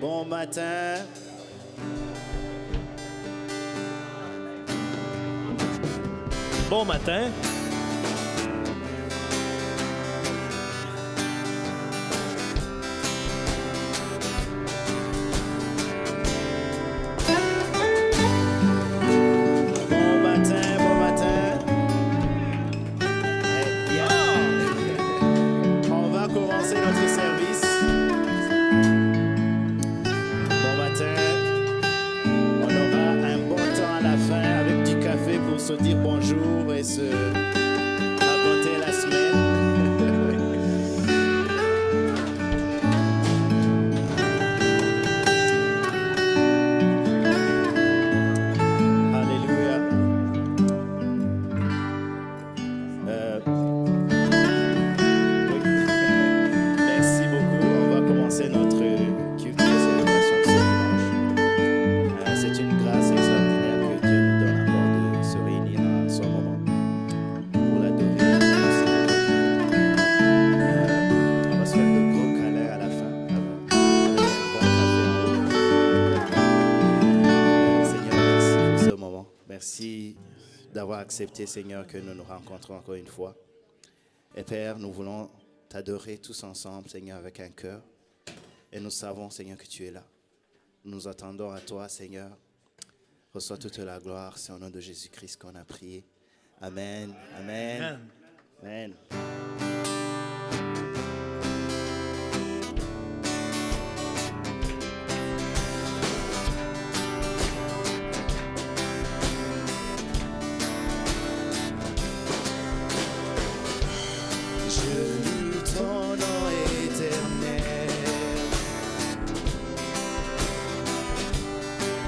Bon matin. Bon matin. Bon matin, bon matin. On va commencer notre service. Bon matin. On aura un bon temps à la fin avec du café pour se dire bonjour et se raconter la semaine. Alléluia. Oui. Merci beaucoup. On va commencer notre culte de célébration ce dimanche. C'est une grâce extraordinaire que Dieu nous donne encore de se réunir à ce moment pour l'adorer. On va se faire de gros câlins à la fin avec un bon café en haut. Seigneur, merci pour ce moment. Merci d'avoir accepté, Seigneur, que nous nous rencontrons encore une fois. Et Père, nous voulons t'adorer tous ensemble, Seigneur, avec un cœur. Et nous savons, Seigneur, que tu es là. Nous attendons à toi, Seigneur. Reçois toute la gloire. C'est au nom de Jésus-Christ qu'on a prié. Amen. Amen. Amen. Je loue ton nom éternel.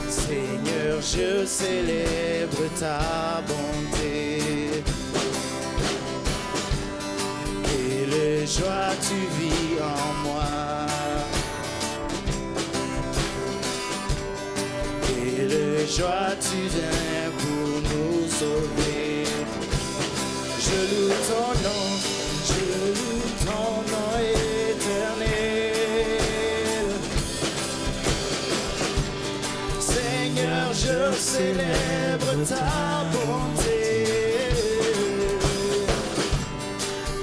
Seigneur, je célèbre ta bonté. Quelle joie tu vis en moi. Quelle joie tu viens pour nous sauver. Je loue ton nom éternel. Seigneur, je célèbre ta bonté.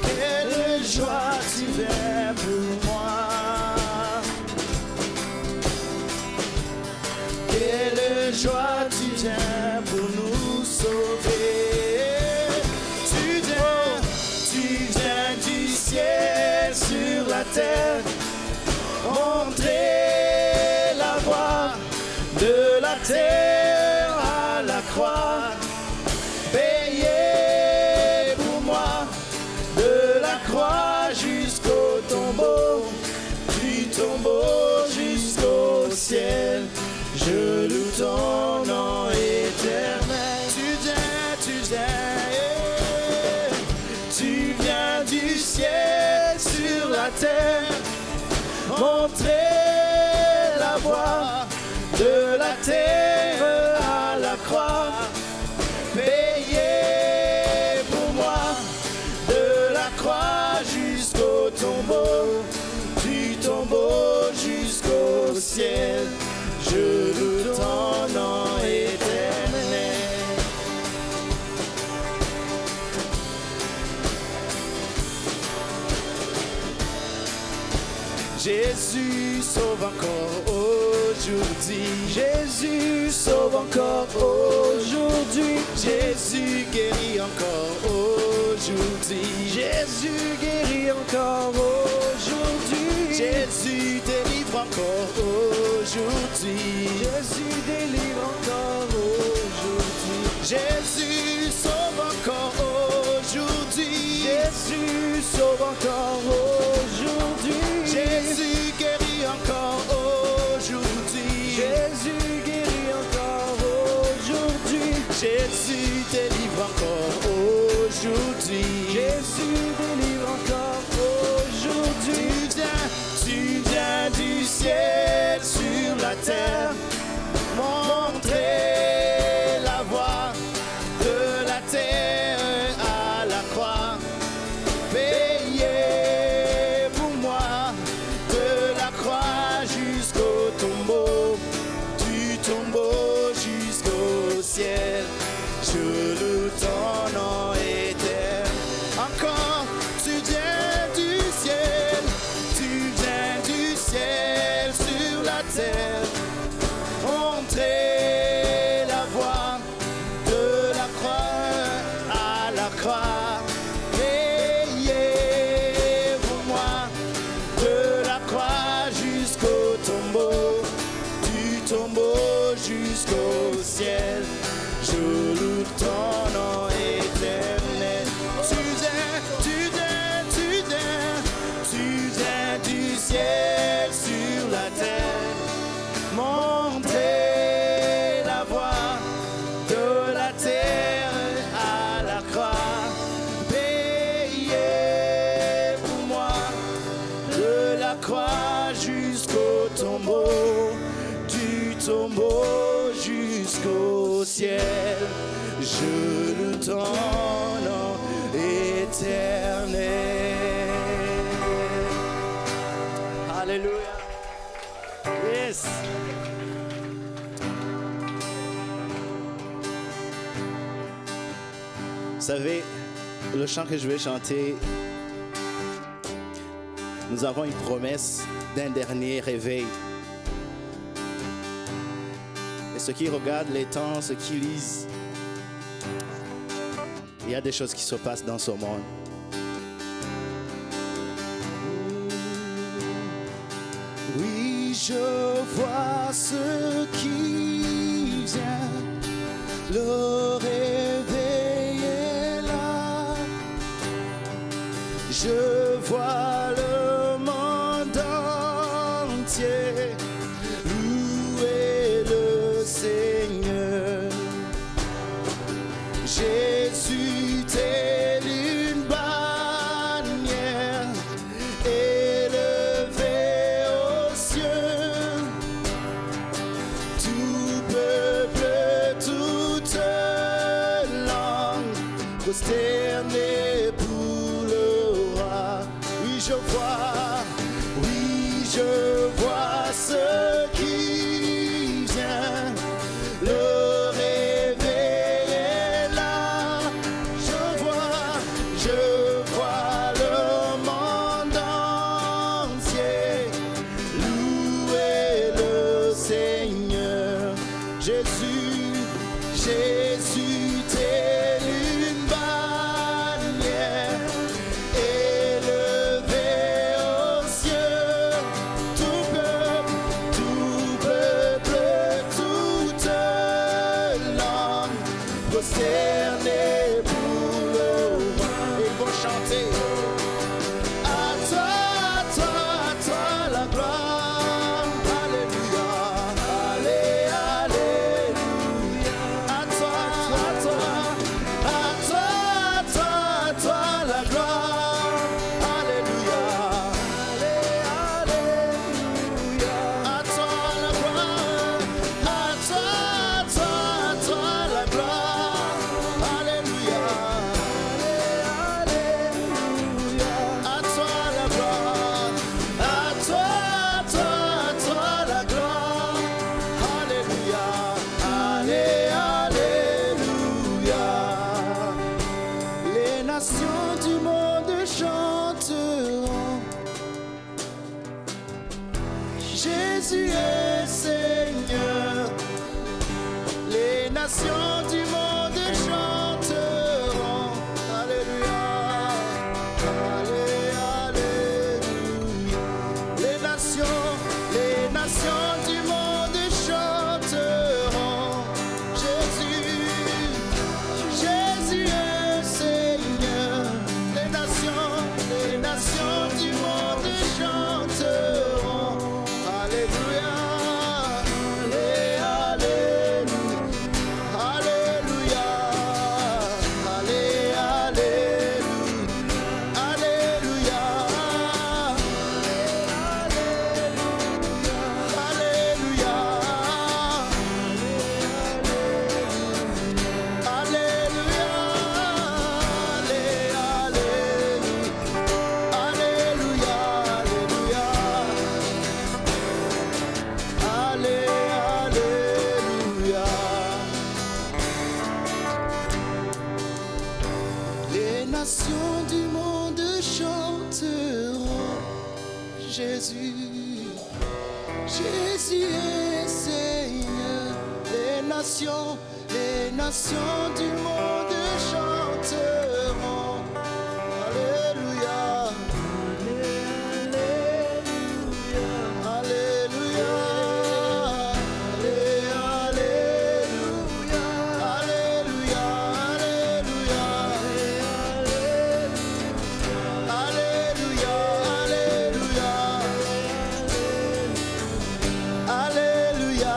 Quelle joie tu viens pour moi. Quelle joie tu viens pour nous sauver. Tu viens du ciel sur la terre, montrer la voie de la terre à la croix, payer pour moi de la croix jusqu'au tombeau, du tombeau jusqu'au ciel. Je loue ton nom éternel. Tu viens du ciel sur la terre, montrer la voie de la terre à la croix, payer pour moi de la croix jusqu'au tombeau, du tombeau jusqu'au ciel. Je loue ton nom éternel. Jésus sauve encore aujourd'hui. Jésus sauve encore aujourd'hui. Jésus guérit encore aujourd'hui. Jésus guérit encore aujourd'hui. Jésus délivre encore aujourd'hui. Jésus délivre encore aujourd'hui. Jésus sauve encore aujourd'hui. Jésus sauve encore aujourd'hui. Jésus guérit encore aujourd'hui. Jésus guérit encore aujourd'hui. Jésus délivre encore aujourd'hui. Jésus délivre encore aujourd'hui. Tu viens du ciel sur la terre, montrer la voie de la terre à la croix, payer pour moi de la croix jusqu'au tombeau. je loue ton nom éternel. Alléluia. Yes. Vous savez, le chant que je vais chanter, nous avons une promesse d'un dernier réveil. Et ceux qui regardent les temps, ceux qui lisent, il y a des choses qui se passent dans ce monde. Oui, je vois ce qui vient, le réveil est là. Je vois le monde entier louer le Seigneur. Jésus tel une bannière élevée aux cieux. Tout peuple, toute langue prosternée pour le roi. Oui, je vois ce qui vient. Le réveil est là. Je vois le monde entier louer le Seigneur. Jésus, tel une bannière élevée aux cieux. Tout peuple, toute langue prosternée pour le roi. Et ils vont chanter. À toi la gloire. Alléluia, alléluia. À toi la gloire. Alléluia, alléluia. À toi la gloire. À toi la gloire. Alléluia, alléluia. À toi la gloire. À toi la gloire. Alléluia, alléluia. Les nations du monde chanteront. Jésus est Seigneur. Les nations du monde chanteront. Alléluia, alléluia. Les nations du monde chanteront. Jésus est Seigneur. Les nations du monde chanteront. Alléluia, alléluia, alléluia, alléluia, alléluia. Les nations du monde chanteront. Jésus est Seigneur. Les nations du monde chanteront. Alléluia, alléluia, alléluia, alléluia, alléluia, alléluia, alléluia.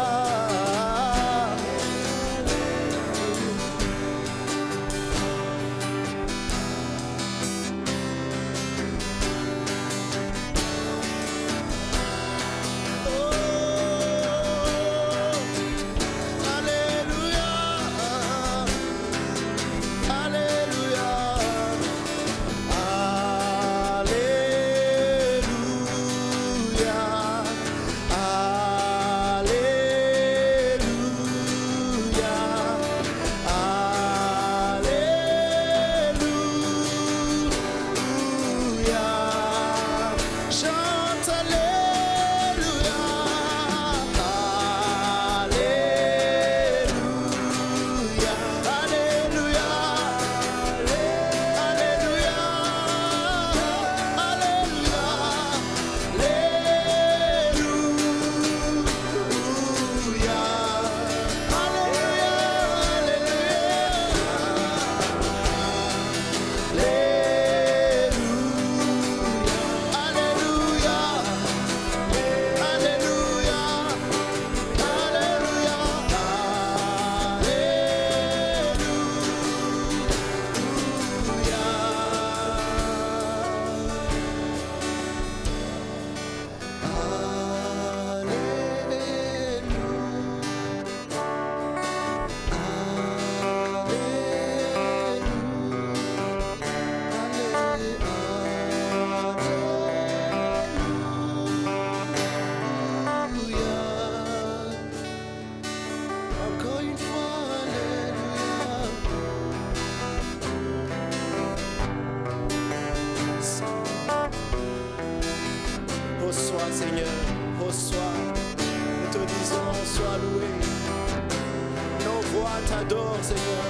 fort, Seigneur.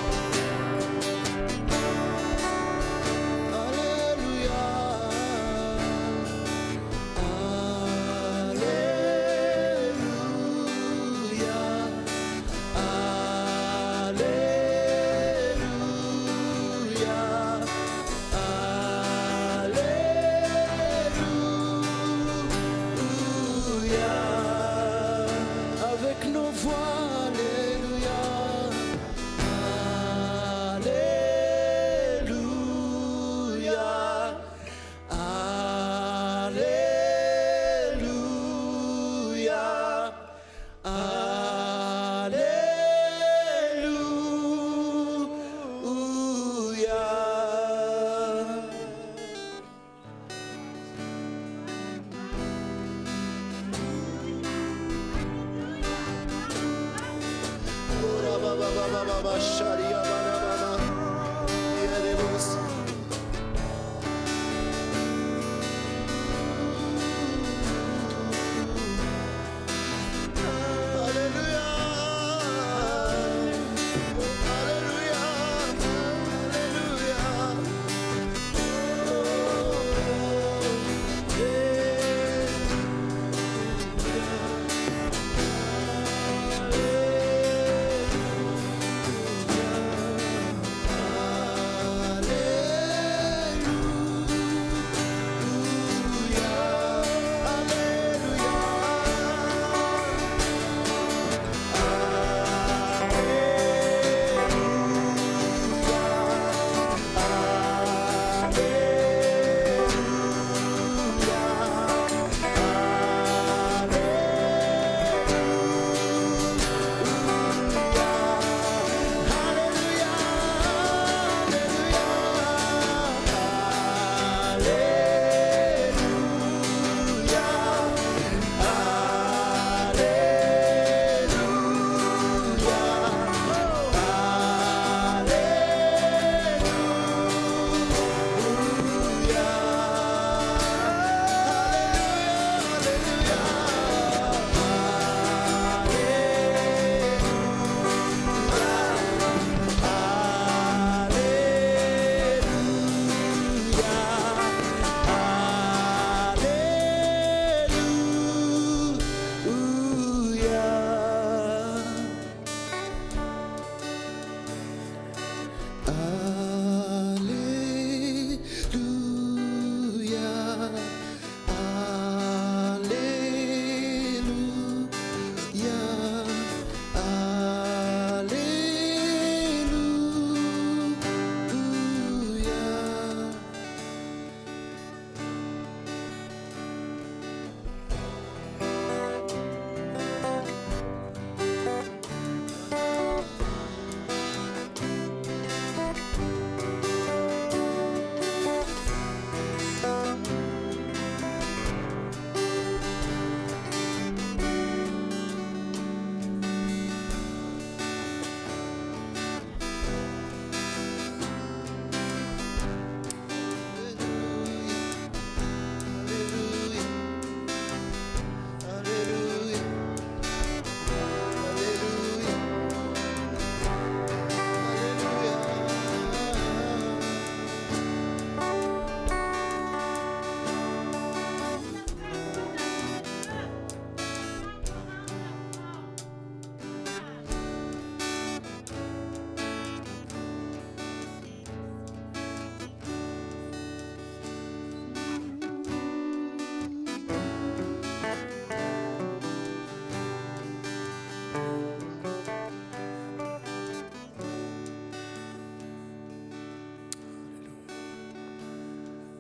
Alléluia. Avec nos voix, alléluia, alléluia, alléluia,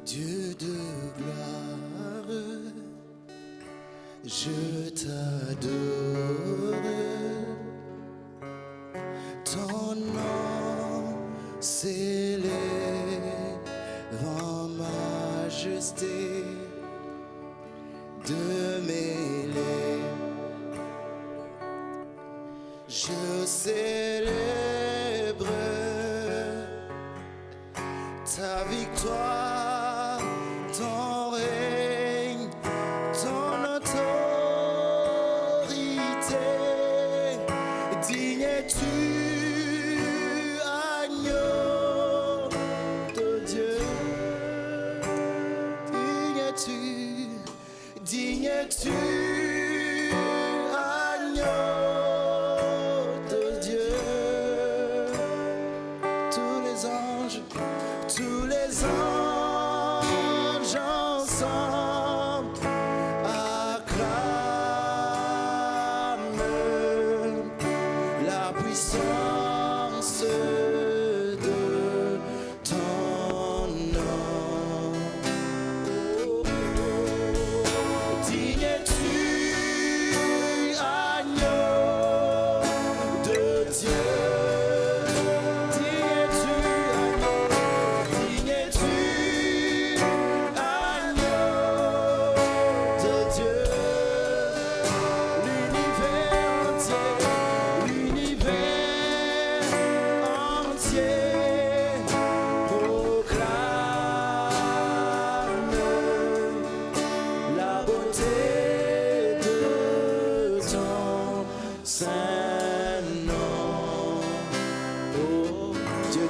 Dieu de gloire, je t'adore. Ton nom s'élève en majesté de mes lèvres. Je célèbre ta victoire, ton règne, ton autorité. Digne es-tu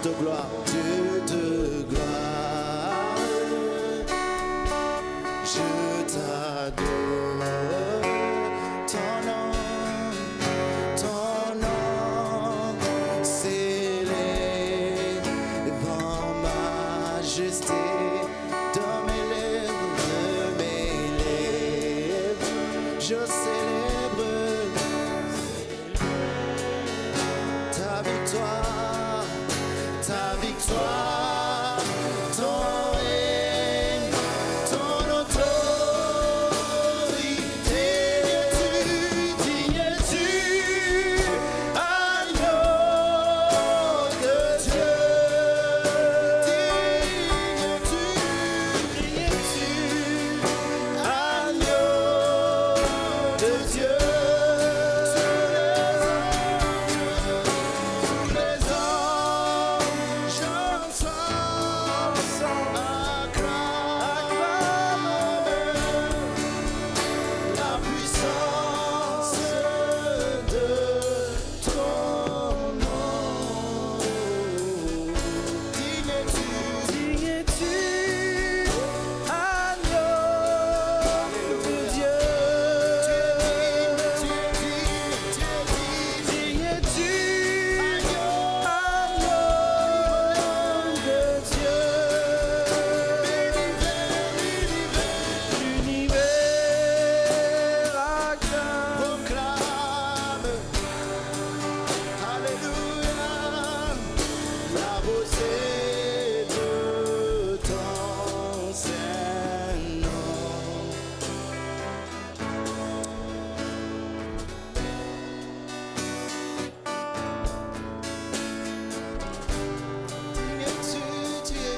de gloire, Dieu de gloire, je t'adore. Ton nom s'élève en majesté. Dans mes lèvres, je célèbre ta victoire, ton règne, ton autorité. Digne es-tu, agneau de Dieu. Digne es-tu, agneau de Dieu. Tous les anges acclament la puissance de ton nom. Digne es-tu, agneau de Dieu. Digne es-tu, agneau de Dieu. L'univers proclame, alléluia, la beauté de ton saint nom. Digne es-tu, tu es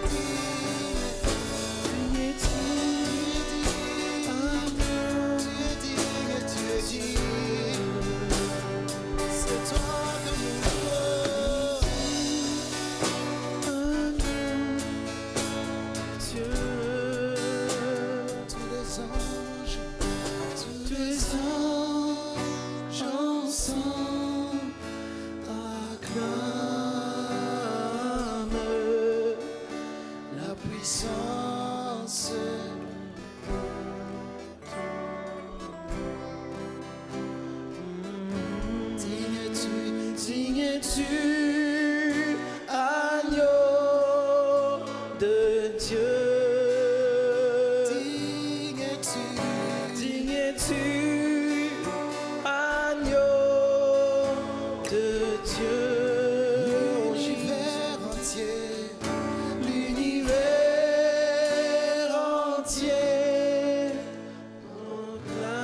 digne, tu es digne, c'est toi que nous Dieu. Tous les anges ensemble acclament la puissance. Digne es-tu, agneau de Dieu. Digne es-tu, agneau de Dieu. L'univers entier proclame.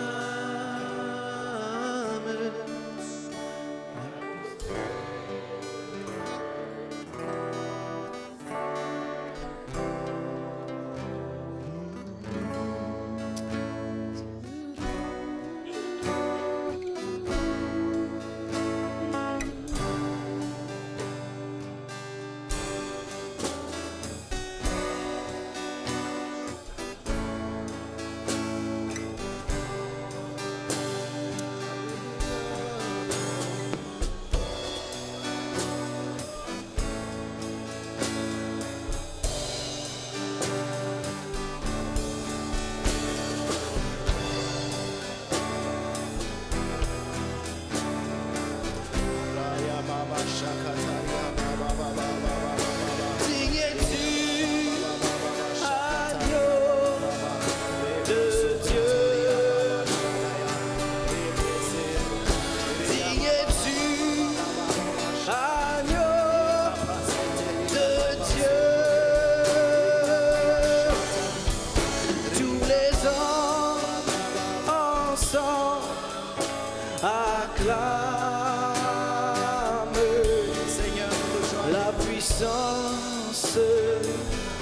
Digne es-tu, agneau de Dieu. Digne es-tu, agneau de Dieu. Tous les hommes ensemble acclament la puissance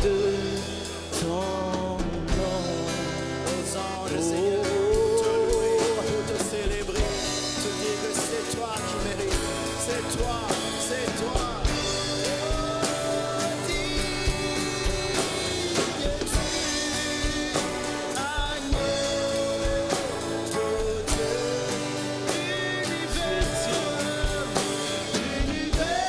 de ton nom. Aux anges, Seigneur, te louer, te célébrer, te dire que c'est toi qui mérites, c'est toi, c'est toi. L'univers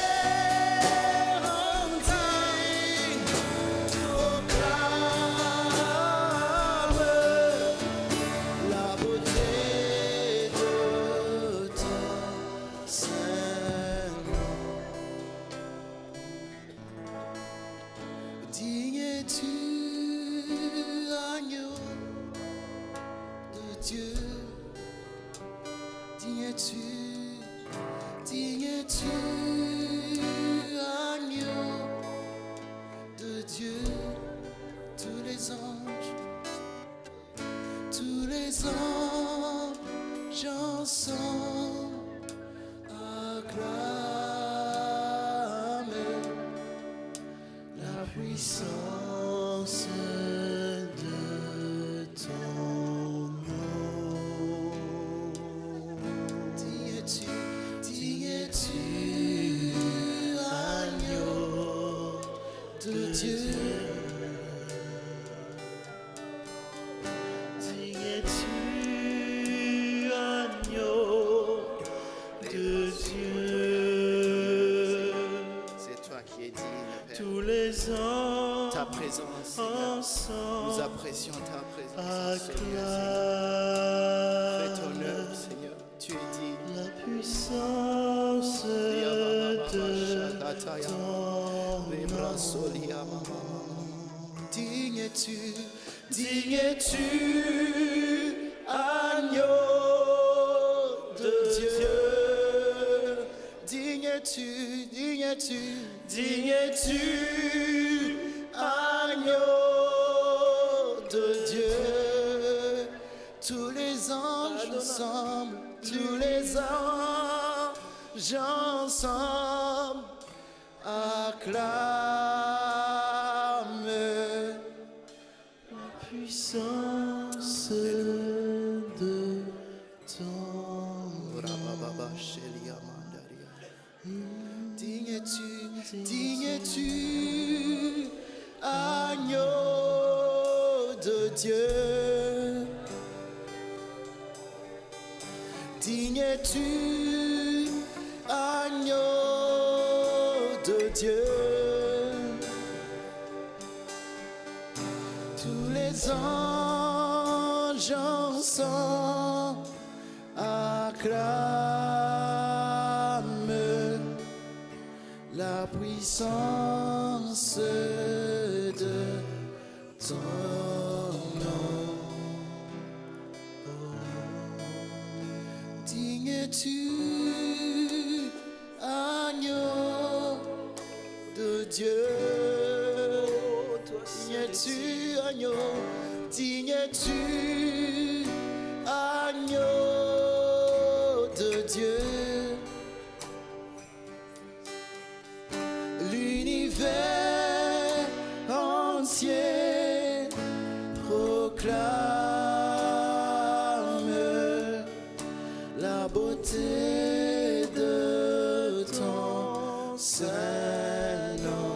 puissance de ton nom. Digne es-tu, agneau de Dieu. Digne es-tu, agneau de Dieu. C'est toi qui es digne, Père. Tous les ans, ta présence, Seigneur. Nous apprécions ta présence. Fais ton œuvre, Seigneur. Tu es digne. La puissance de ton nom. Digne es-tu, agneau de Dieu. Digne es-tu, agneau de Dieu. Tous les anges ensemble, acclament la puissance de ton nom. Digne es-tu, agneau de Dieu. Digne es-tu, agneau de Dieu. Tous les anges ensemble acclament la puissance de ton nom. Digne es-tu, agneau de Dieu. Digne es-tu, agneau. Digne es-tu, agneau de Dieu. L'univers entier proclame la beauté de ton saint nom.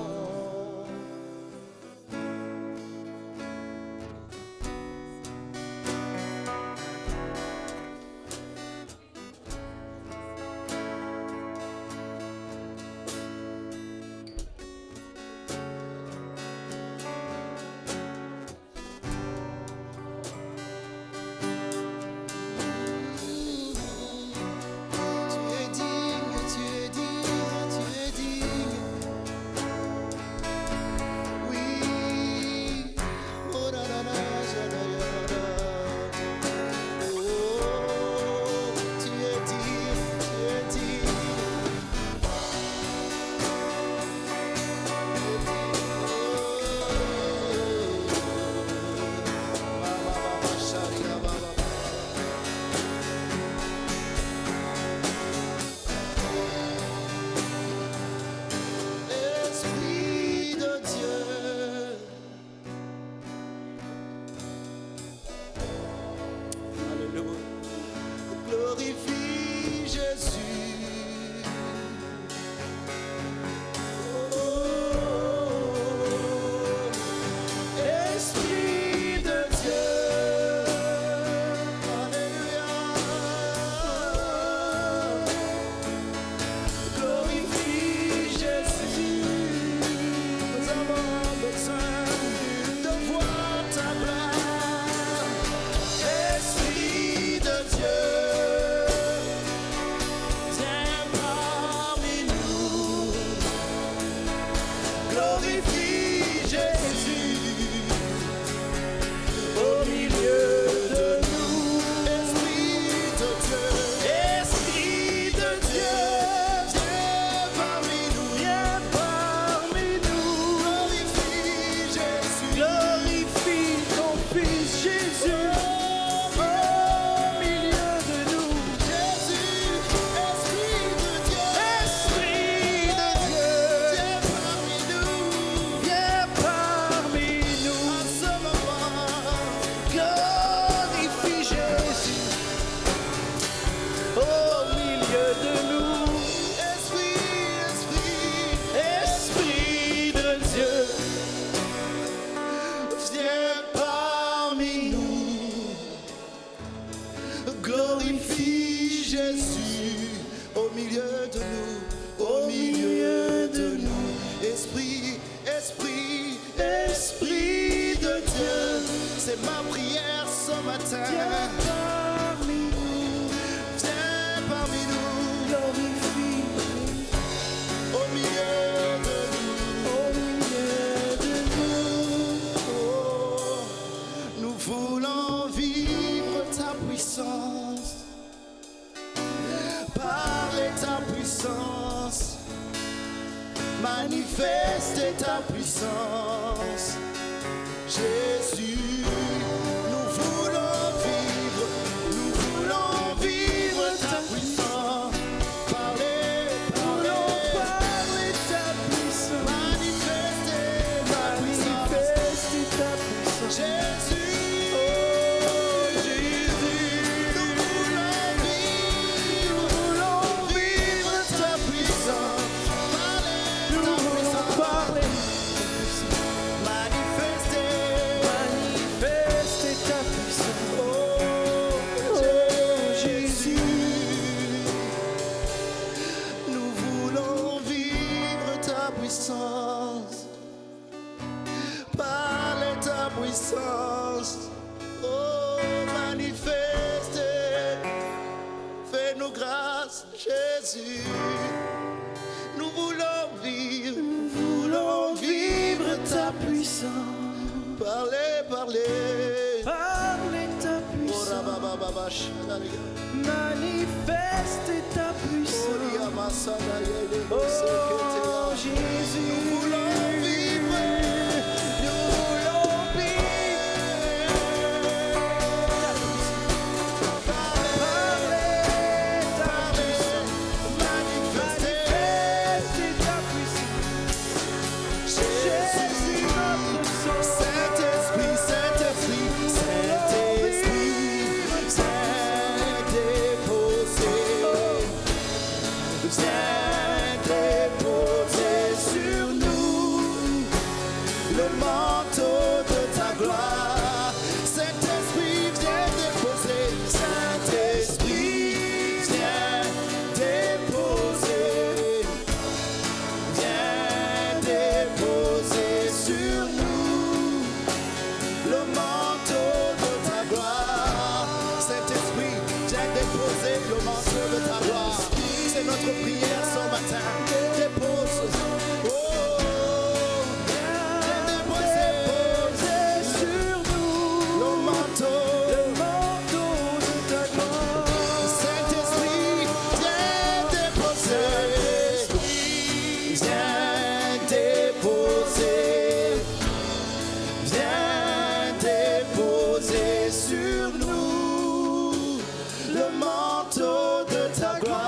Glorifie Jésus. Esprit de Dieu. Alléluia. Glorifie Jésus. Nous avons besoin de voir ta gloire. Esprit de Dieu. Glorifie Jésus au milieu de nous. Esprit de Dieu, Esprit de Dieu, viens parmi nous, viens parmi nous. Glorifie Jésus, glorifie ton Fils Jésus au milieu de nous. Jésus, Esprit de Dieu, Esprit de Dieu, viens parmi nous. manifester ta puissance. Jésus, nous voulons vivre ta puissance. Parler ta puissance. Manifester ta puissance. Jésus, oh Jésus, nous voulons vivre ta puissance. Parler. Manifester ta puissance. Oh Jésus, nous voulons vivre ta puissance. Parler ta puissance. Oh, manifester. Fais-nous grâce, Jésus. Nous voulons vivre ta puissance. Parler ta puissance. Manifester ta puissance. Oh Jésus, nous voulons vivre. C'est notre prière ce matin. Dépose. Oh, déposer sur nous le manteau de ta gloire. Saint-Esprit, viens déposer. Viens déposer sur nous le manteau de ta gloire.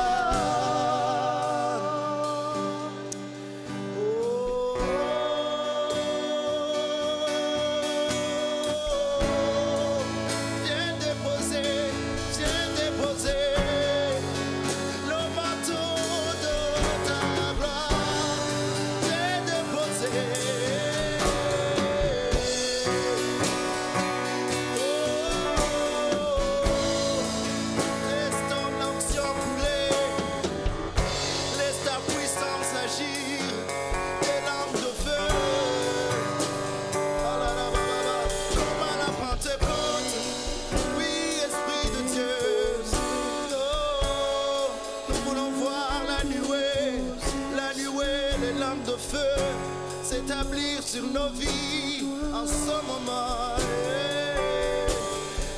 S'établir sur nos vies en ce moment.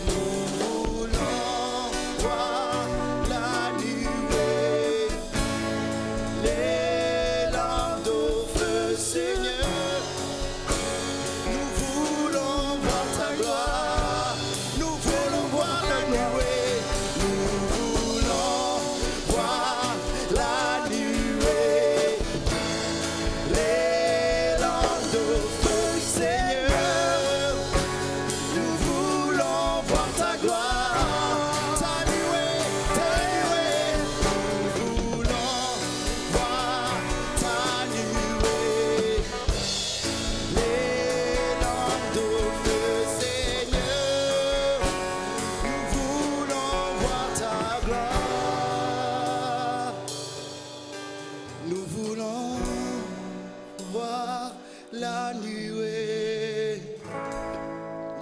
Nous voulons voir la nuée, les lampes au feu, Seigneur. Nous voulons voir ta gloire. Nous voulons voir la nuée. Nous voulons voir la nuée. Les lampes au feu, Seigneur. Nous voulons voir ta gloire. Ta nuée, ta nuée. Nous voulons voir ta nuée. Les lampes au feu, Seigneur. Nous voulons voir ta gloire. Nous voulons voir la nuée,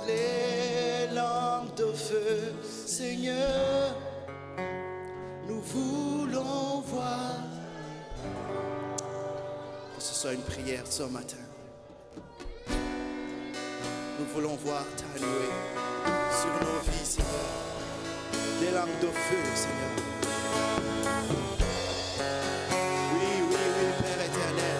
les lampes de feu, Seigneur. Nous voulons voir. Que ce soit une prière ce matin. Nous voulons voir ta nuée sur nos vies, Seigneur. Des lampes de feu, Seigneur. Oui, Père éternel.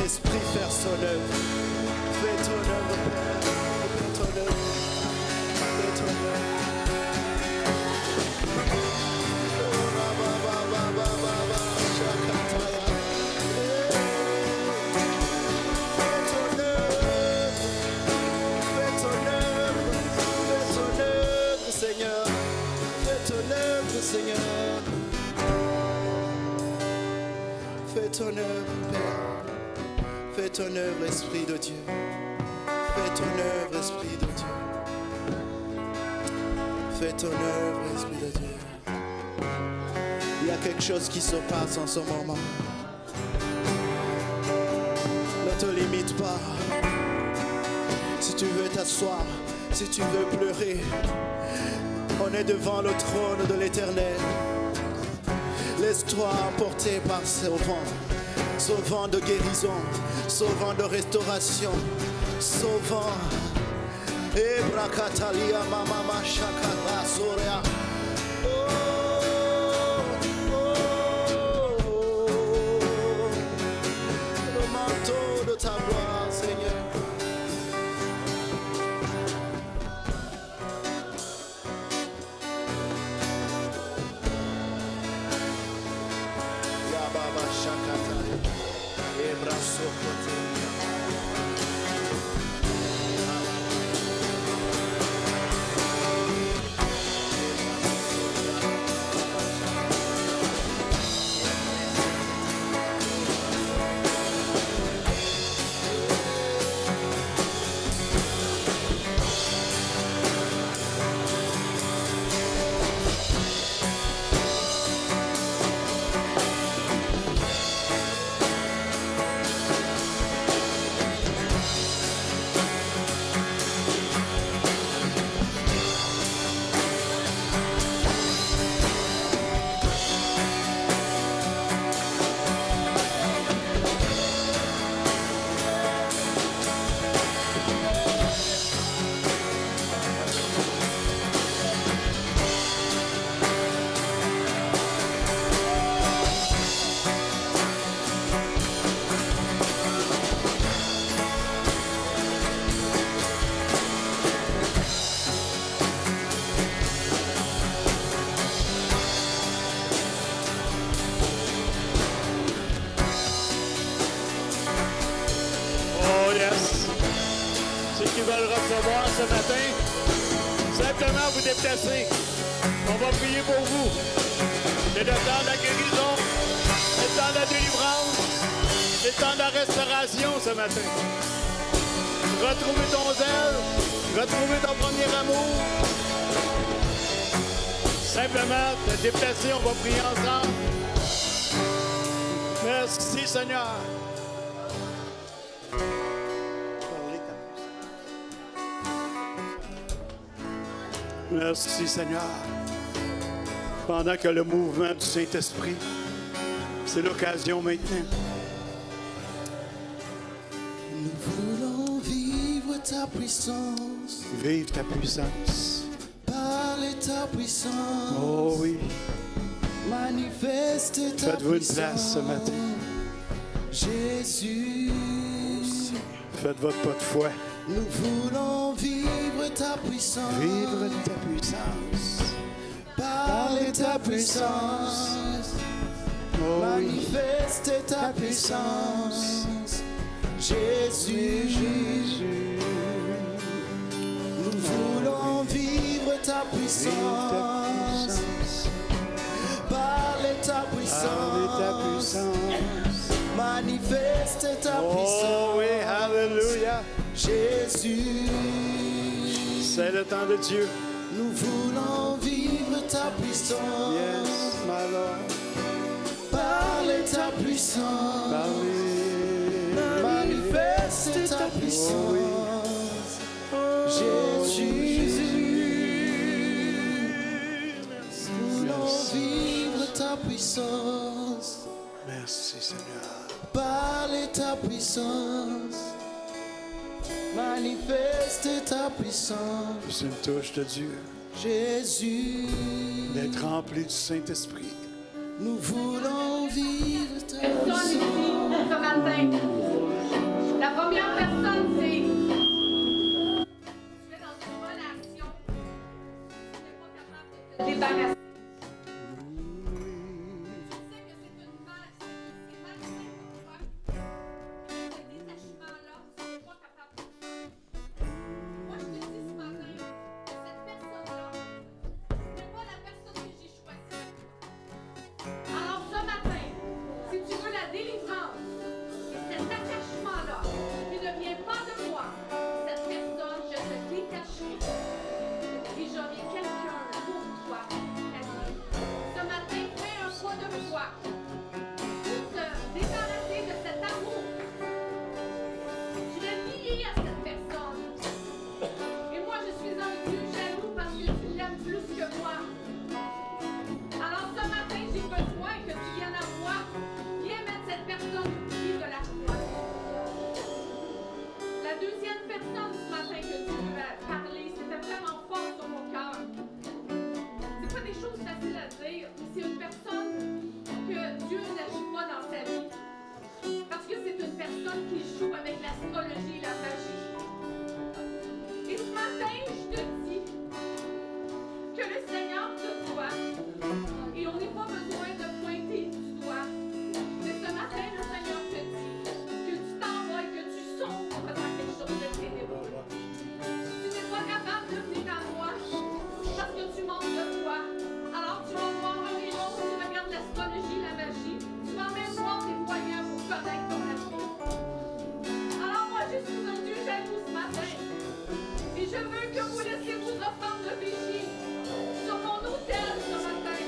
Esprit, faire son œuvre. Fais ton œuvre, Père. Fais ton œuvre. Fais ton œuvre. Seigneur, fais ton œuvre, Seigneur. Fais ton œuvre, Père. Fais ton œuvre, Esprit de Dieu. Fais ton œuvre, Esprit de Dieu. Fais ton œuvre, Esprit de Dieu. Il y a quelque chose qui se passe en ce moment. Ne te limite pas. Si tu veux t'asseoir, si tu veux pleurer, on est devant le trône de l'Éternel. Laisse-toi emporter par ce vent de guérison, ce vent de restauration, ce vent. Ebrakatalia mama shakara soria. Le manteau de ta gloire, Seigneur. Recevoir ce matin, simplement vous déplacer. On va prier pour vous. C'est le temps de la guérison, le temps de la délivrance, le temps de la restauration ce matin. Retrouver ton zèle, retrouver ton premier amour. Simplement te déplacer, on va prier ensemble. Merci Seigneur. Merci Seigneur. Pendant que le mouvement du Saint-Esprit, c'est l'occasion maintenant. Nous voulons vivre ta puissance. Vive ta puissance. Parler ta puissance. Oh oui. Manifeste ta Faites-vous une puissance. place ce matin. Jésus. Faites votre pas de foi. Nous voulons vivre ta puissance. Vivre ta puissance. Parler ta puissance. Oh oui. Manifeste ta puissance. Jésus. Jésus. Nous voulons vivre ta puissance. Parler ta puissance. Manifeste ta puissance. Oh oui, alléluia. Jésus. C'est le temps de Dieu. Nous voulons vivre ta puissance. Yes, my Lord. Parler ta puissance. Manifeste ta puissance. Jésus. Nous voulons vivre ta puissance. Merci Seigneur. Parler ta puissance. Manifeste ta puissance. C'est une touche de Dieu. Jésus. D'être rempli du Saint-Esprit. Nous voulons vivre ta Personne ici puissance. ce matin La première personne, c'est tu es dans une relation, tu n'es pas capable de te débarrasser. Tu sais que c'est une mal, c'est malsain pour toi. Ce détachement-là, tu n'es pas capable de le faire. Moi, je te dis ce matin que cette personne-là, ce n'est pas la personne que j'ai choisie. Alors ce matin, si tu veux la délivrance, et cet attachement-là qui ne vient pas de moi, cette personne, je te détacherai. Et j'aurai quelqu'un pour toi, ami. Ce matin, fais un pas de foi pour te débarrasser de cet amour. Tu es lié à cette personne. Et moi, je suis un Dieu jaloux parce que tu l'aimes plus que moi. Alors ce matin, j'ai besoin que tu viennes à moi. Viens mettre cette personne au pied de la croix. La deuxième personne ce matin que Dieu a parlé, c'était vraiment fort sur mon cœur. C'est pas des choses faciles à dire, mais c'est une personne que Dieu n'agit pas dans sa vie. Parce que c'est une personne qui joue avec l'astrologie et la magie. Et ce matin, je te dis que le Seigneur te voit. Et on n'a pas besoin de pointer du doigt. Mais ce matin, le Seigneur te dit que tu t'envoies, que tu sombres dans quelque chose de ténébreux. Tu n'es pas capable de venir à moi parce que tu manques de foi. Alors tu vas voir un héros, tu regardes l'astrologie, la magie. Tu vas même voir tes voyants pour connaître ton avenir. Alors moi, je suis un Dieu jaloux ce matin. Et je veux que vous laissiez vos offrandes de péché sur mon autel ce matin.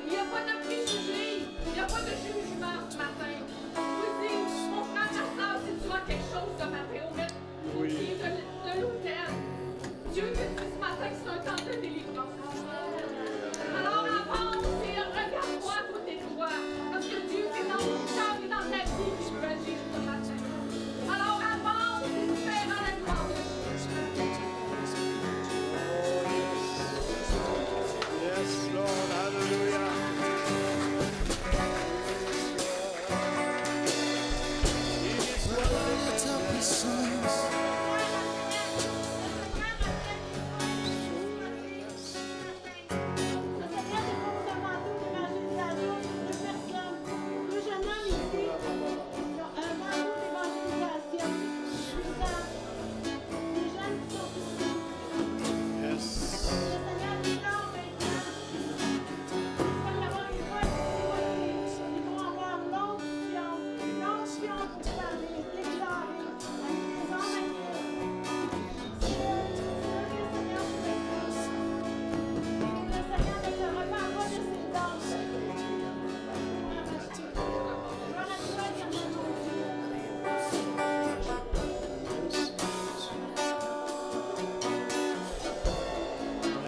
Il n'y a pas de préjugés, il n'y a pas de jugement ce matin. Je vous dis, mon frère, ma soeur, si tu as quelque chose ce matin, au pied de l'autel, Dieu te dit ce matin que c'est un temps de délivrance. Alors avance et regarde-moi à côté de toi, parce que Dieu est dans ton cœur et dans ta vie qui peut agir ce matin. Alors avance et fais à la gloire de Dieu. Yes, Lord, hallelujah. Ta puissance, Yes.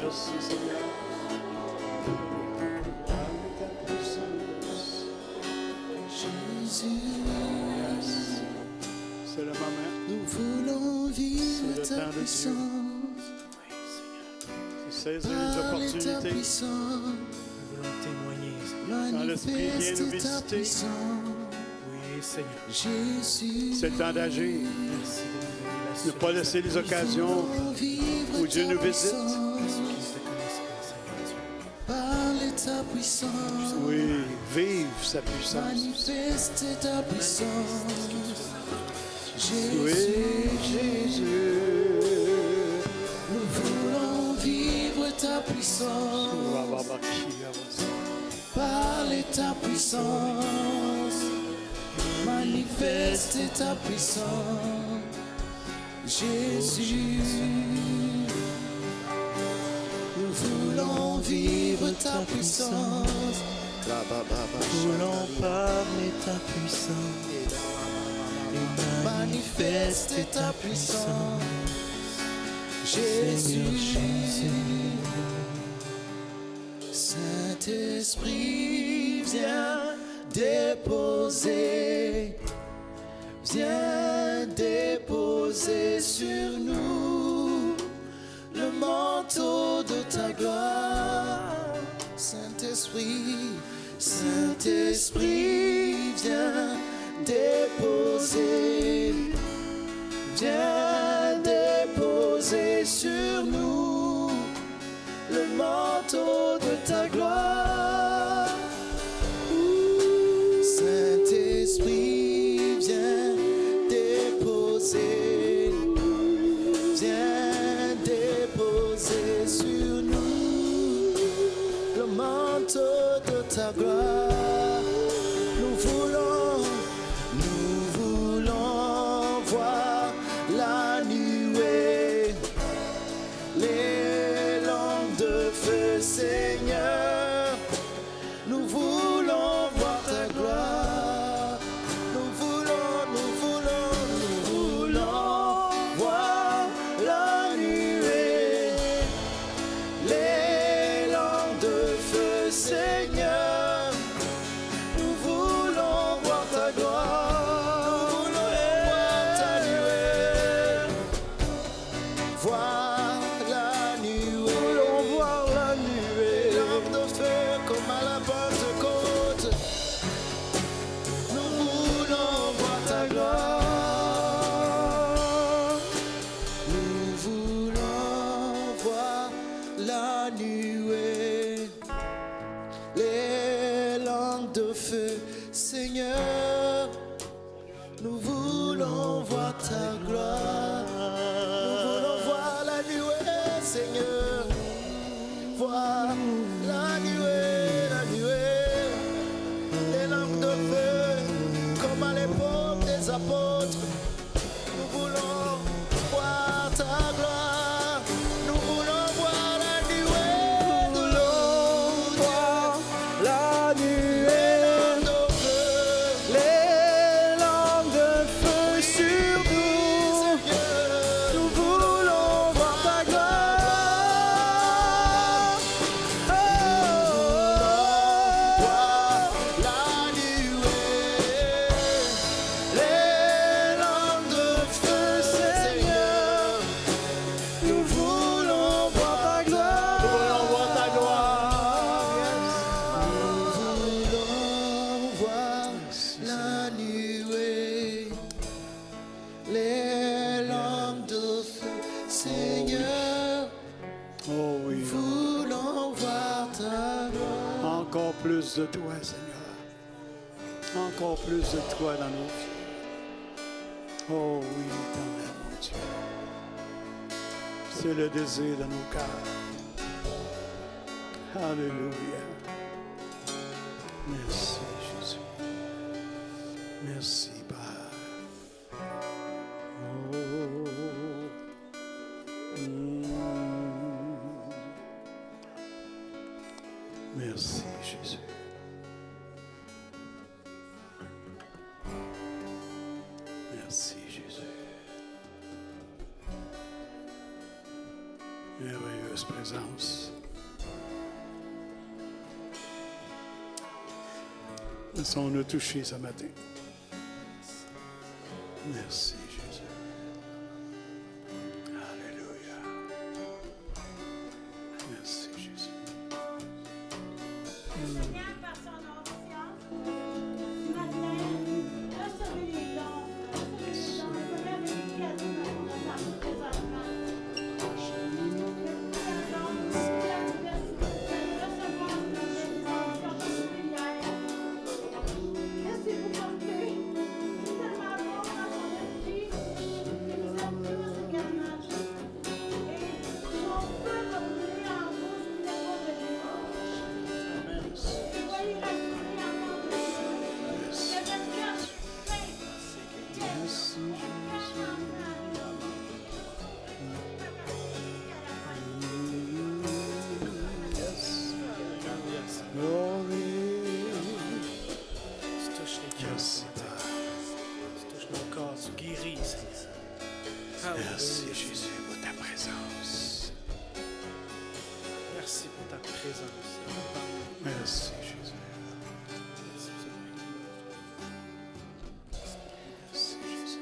Merci, Seigneur. Ta puissance. Jésus, Yes. C'est le moment. nous voulons vivre C'est le ta temps de Dieu. puissance, C'est saisir les parler ta opportunités. puissance, Nous voulons témoigner, Seigneur. Quand l'Esprit vient nous manifeste ta visiter. puissance, Oui, Seigneur. Jésus, C'est le temps d'agir. Merci de nous donner la Ne pas laisser les occasions voulons vivre où Dieu ta nous visite. puissance, qui ne te connaissent pas, Seigneur Dieu. parler ta puissance, Oui, vive sa puissance. manifeste ta puissance, Oui, Jésus, Jésus. nous voulons vivre ta puissance, parler ta puissance, manifeste ta puissance, Jésus. Nous voulons vivre ta puissance, Nous voulons parler ta puissance et manifeste ta puissance, Seigneur Jésus. Saint-Esprit, viens déposer, viens déposer sur nous le manteau de ta gloire. Saint-Esprit, Saint-Esprit, viens déposer, viens déposer sur nous le manteau de ta gloire. Saint-Esprit, viens déposer, viens déposer sur nous le manteau de ta gloire. Nous voulons voir la nuée, les langues de feu, Seigneur. Nous voulons voir ta gloire. Nous voulons voir la nuée, les langues de feu, Seigneur. Nous voulons voir ta gloire. Nous voulons voir ta nuée, voir la nuée. Nous voulons voir la nuée, les langues de feu comme à la Pentecôte. Nous voulons voir ta gloire. Nous voulons voir la nuée, les langues de feu, Seigneur. Nous voulons voir ta gloire. Nous voulons voir la nuée, Seigneur. Voir la nuée, les langues de feu, comme à l'époque des apôtres. Nous voulons voir ta gloire. Nous voulons voir la nuée. Nous voulons voir la nuée. Les langues de feu sur nous. Nous voulons voir ta gloire. Oh, voir la nuée. Les langues de feu, Seigneur. Nous voulons voir ta gloire. Nous voulons voir ta gloire. Nous voulons voir la nuée, les langues de feu, Seigneur. Oh oui. Nous voulons voir ta gloire. Encore plus de toi, Seigneur. Encore plus de toi dans nos vies. Oh oui, éternel, mon Dieu. C'est le désir de nos cœurs. Alléluia. Merci, Jésus. Merci, Père. Oh. Merci, Jésus. Merci, Jésus. Merveilleuse présence. Laissons-nous toucher ce matin. Merci, Jésus. Alléluia. Merci, Jésus. Seigneur, par son onction, ce matin, recevez les dons, recevez avec qui à nous présentement. Laissez-vous porter, tellement bon dans son esprit, que vous êtes tous au carnage. Et son feu va brûler en vous si vous n'êtes pas venu. Soyez rassurés en nom de Jésus. Que votre cœur saint Tu touches les cœurs, Seigneur. Tu touches nos corps, tu guéris, Seigneur. Merci, Jésus, pour ta présence. Merci pour ta présence. Merci, Jésus. Merci, Jésus.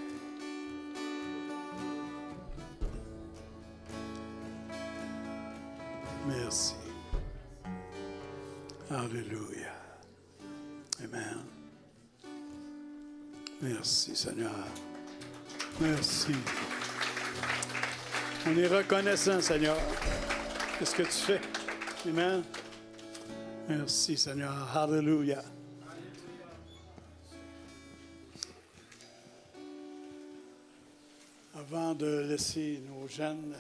Merci. Alléluia. Amen. Merci, Seigneur. Merci. On est reconnaissant, Seigneur, de ce que tu fais. Amen. Merci, Seigneur. Alléluia. Avant de laisser nos jeunes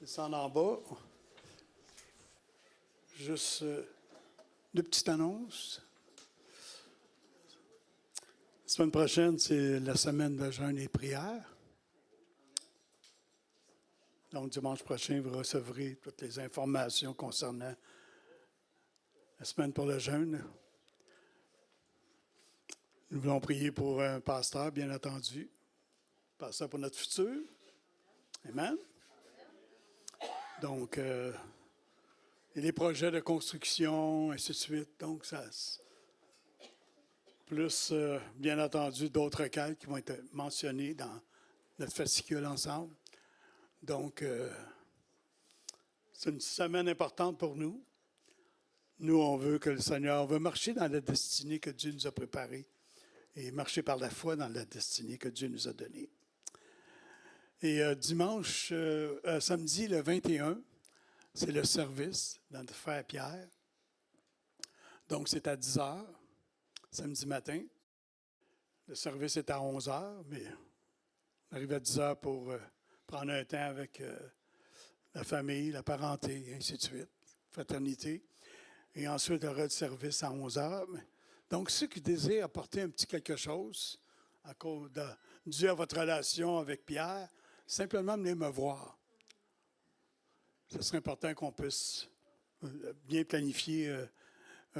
descendre en bas, juste deux petites annonces. La semaine prochaine, c'est la semaine de jeûne et prière. Donc, dimanche prochain, vous recevrez toutes les informations concernant la semaine pour le jeûne. Nous voulons prier pour un pasteur, bien entendu. Pasteur pour notre futur. Amen. Donc, et les projets de construction, ainsi de suite. Donc, ça. Plus, bien entendu, d'autres requêtes qui vont être mentionnées dans notre fascicule ensemble. Donc, c'est une semaine importante pour nous. Nous, on veut que le Seigneur, on veut marcher dans la destinée que Dieu nous a préparée et marcher par la foi dans la destinée que Dieu nous a donnée. Et samedi, le 21, c'est le service dans notre frère Pierre. Donc, c'est à 10 h, samedi matin. Le service est à 11 h, mais on arrive à 10 h pour prendre un temps avec la famille, la parenté, et ainsi de suite, fraternité. Et ensuite, il y aura le service à 11 h. Donc, ceux qui désirent apporter un petit quelque chose, à cause dû à votre relation avec Pierre, simplement venez me voir. Ce serait important qu'on puisse bien planifier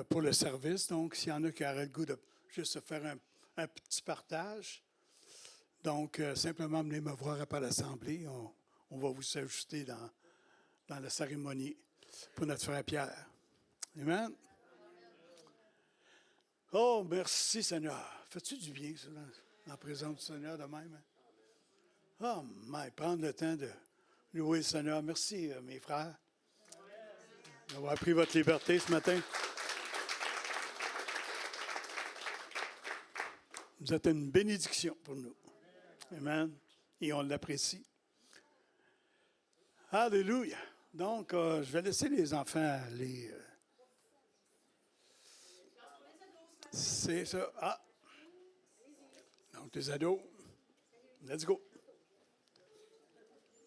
pour le service. Donc, s'il y en a qui auraient le goût de juste se faire un petit partage, donc simplement venez me voir après l'Assemblée. On va vous ajouter dans la cérémonie pour notre frère Pierre. Amen. Oh, merci Seigneur. Fais-tu du bien, ça, dans la présence du Seigneur de même? Hein? Oh, mais prendre le temps de louer le Seigneur. Merci, mes frères, d'avoir pris votre liberté ce matin. Vous êtes une bénédiction pour nous. Amen. Et on l'apprécie. Alléluia. Donc, je vais laisser les enfants aller. C'est ça. Ah. Donc, les ados. Let's go.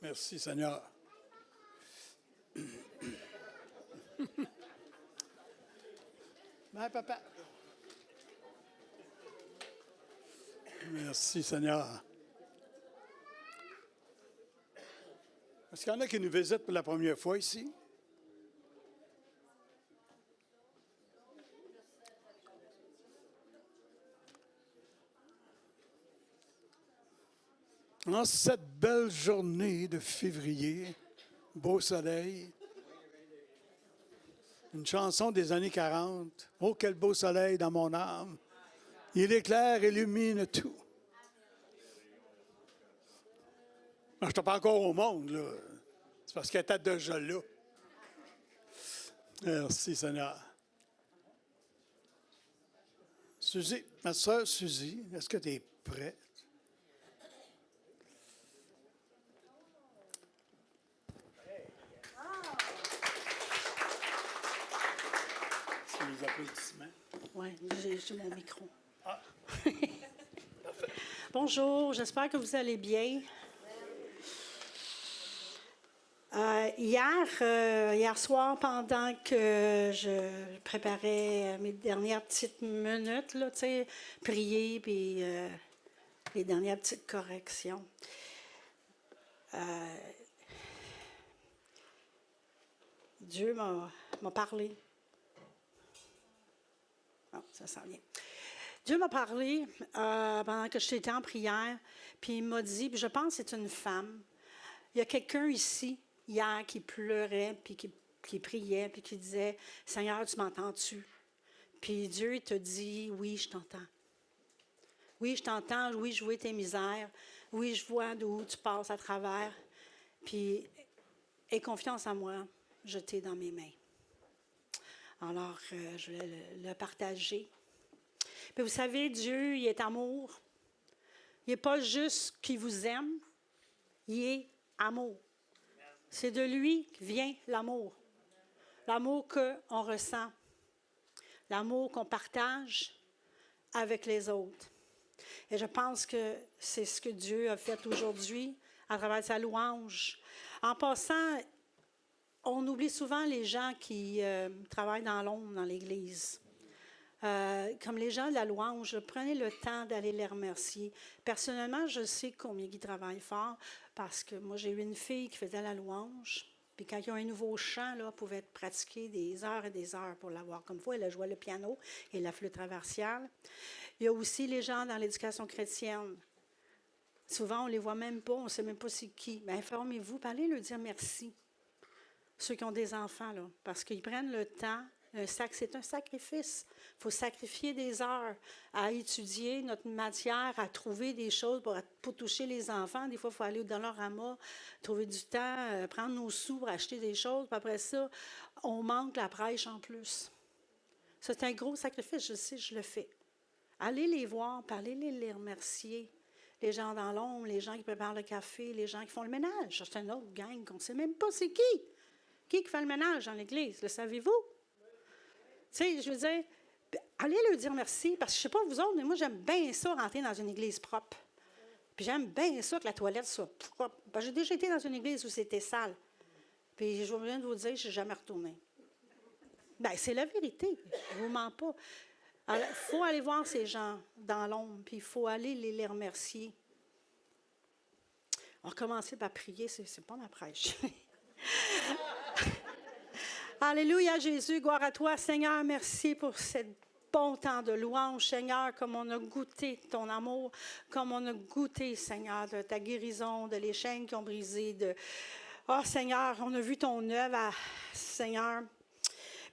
Merci, Seigneur. Bye, papa. Merci, Seigneur. Est-ce qu'il y en a qui nous visitent pour la première fois ici? En cette belle journée de février, beau soleil, une chanson des années 40. Oh, quel beau soleil dans mon âme. Il éclaire et illumine tout. Je ne suis pas encore au monde, là. C'est parce qu'elle était déjà là. Merci, Seigneur. Suzy, ma soeur Suzy, est-ce que tu es prête? C'est les applaudissements. Oui, j'ai mon micro. Ah. Bonjour, j'espère que vous allez bien. Hier soir, pendant que je préparais mes dernières petites minutes, là, prier, puis les dernières petites corrections, Dieu m'a parlé. Oh, ça sent bien. Dieu m'a parlé pendant que j'étais en prière, puis il m'a dit, puis je pense que c'est une femme, il y a quelqu'un ici, hier, qui pleurait, puis qui priait, puis qui disait, « Seigneur, tu m'entends-tu? » Puis Dieu, il te dit, « Oui, je t'entends. Oui, je t'entends. Oui, je vois tes misères. Oui, je vois d'où tu passes à travers. Puis, aie confiance en moi, je t'ai dans mes mains. » Alors, je voulais le partager. Puis vous savez, Dieu, il est amour. Il n'est pas juste qu'il vous aime, il est amour. C'est de lui que vient l'amour. L'amour qu'on ressent. L'amour qu'on partage avec les autres. Et je pense que c'est ce que Dieu a fait aujourd'hui à travers sa louange. En passant, on oublie souvent les gens qui travaillent dans l'ombre dans l'Église. Comme les gens de la louange, prenez le temps d'aller les remercier. Personnellement, je sais combien ils travaillent fort parce que moi, j'ai eu une fille qui faisait la louange. Puis quand il y a un nouveau chant, là, elle pouvait être pratiquée des heures et des heures pour l'avoir. Comme fois, elle a joué le piano et la flûte traversière. Il y a aussi les gens dans l'éducation chrétienne. Souvent, on ne les voit même pas, on ne sait même pas c'est qui. Mais informez-vous, allez leur dire merci. Ceux qui ont des enfants, là, parce qu'ils prennent le temps. C'est un sacrifice. Il faut sacrifier des heures à étudier notre matière, à trouver des choses pour toucher les enfants. Des fois, il faut aller au Dollarama, trouver du temps, prendre nos sous pour acheter des choses. Puis après ça, on manque la prêche en plus. C'est un gros sacrifice, je sais, je le fais. Allez les voir, puis allez les remercier. Les gens dans l'ombre, les gens qui préparent le café, les gens qui font le ménage. C'est une autre gang qu'on ne sait même pas c'est qui. Qui fait le ménage dans l'Église, le savez-vous? Tu sais, je veux dire, allez leur dire merci, parce que je ne sais pas vous autres, mais moi, j'aime bien ça, rentrer dans une église propre. Puis j'aime bien ça, que la toilette soit propre. Parce que j'ai déjà été dans une église où c'était sale. Puis je viens de vous dire, je ne suis jamais retournée. Bien, c'est la vérité, je ne vous mens pas. Il faut aller voir ces gens dans l'ombre, puis il faut aller les remercier. On va commencer par prier, c'est pas ma prêche. Alléluia, Jésus, gloire à toi. Seigneur, merci pour ce bon temps de louange. Seigneur, comme on a goûté ton amour, comme on a goûté, Seigneur, de ta guérison, de les chaînes qui ont brisé. Oh, Seigneur, on a vu ton œuvre, Seigneur.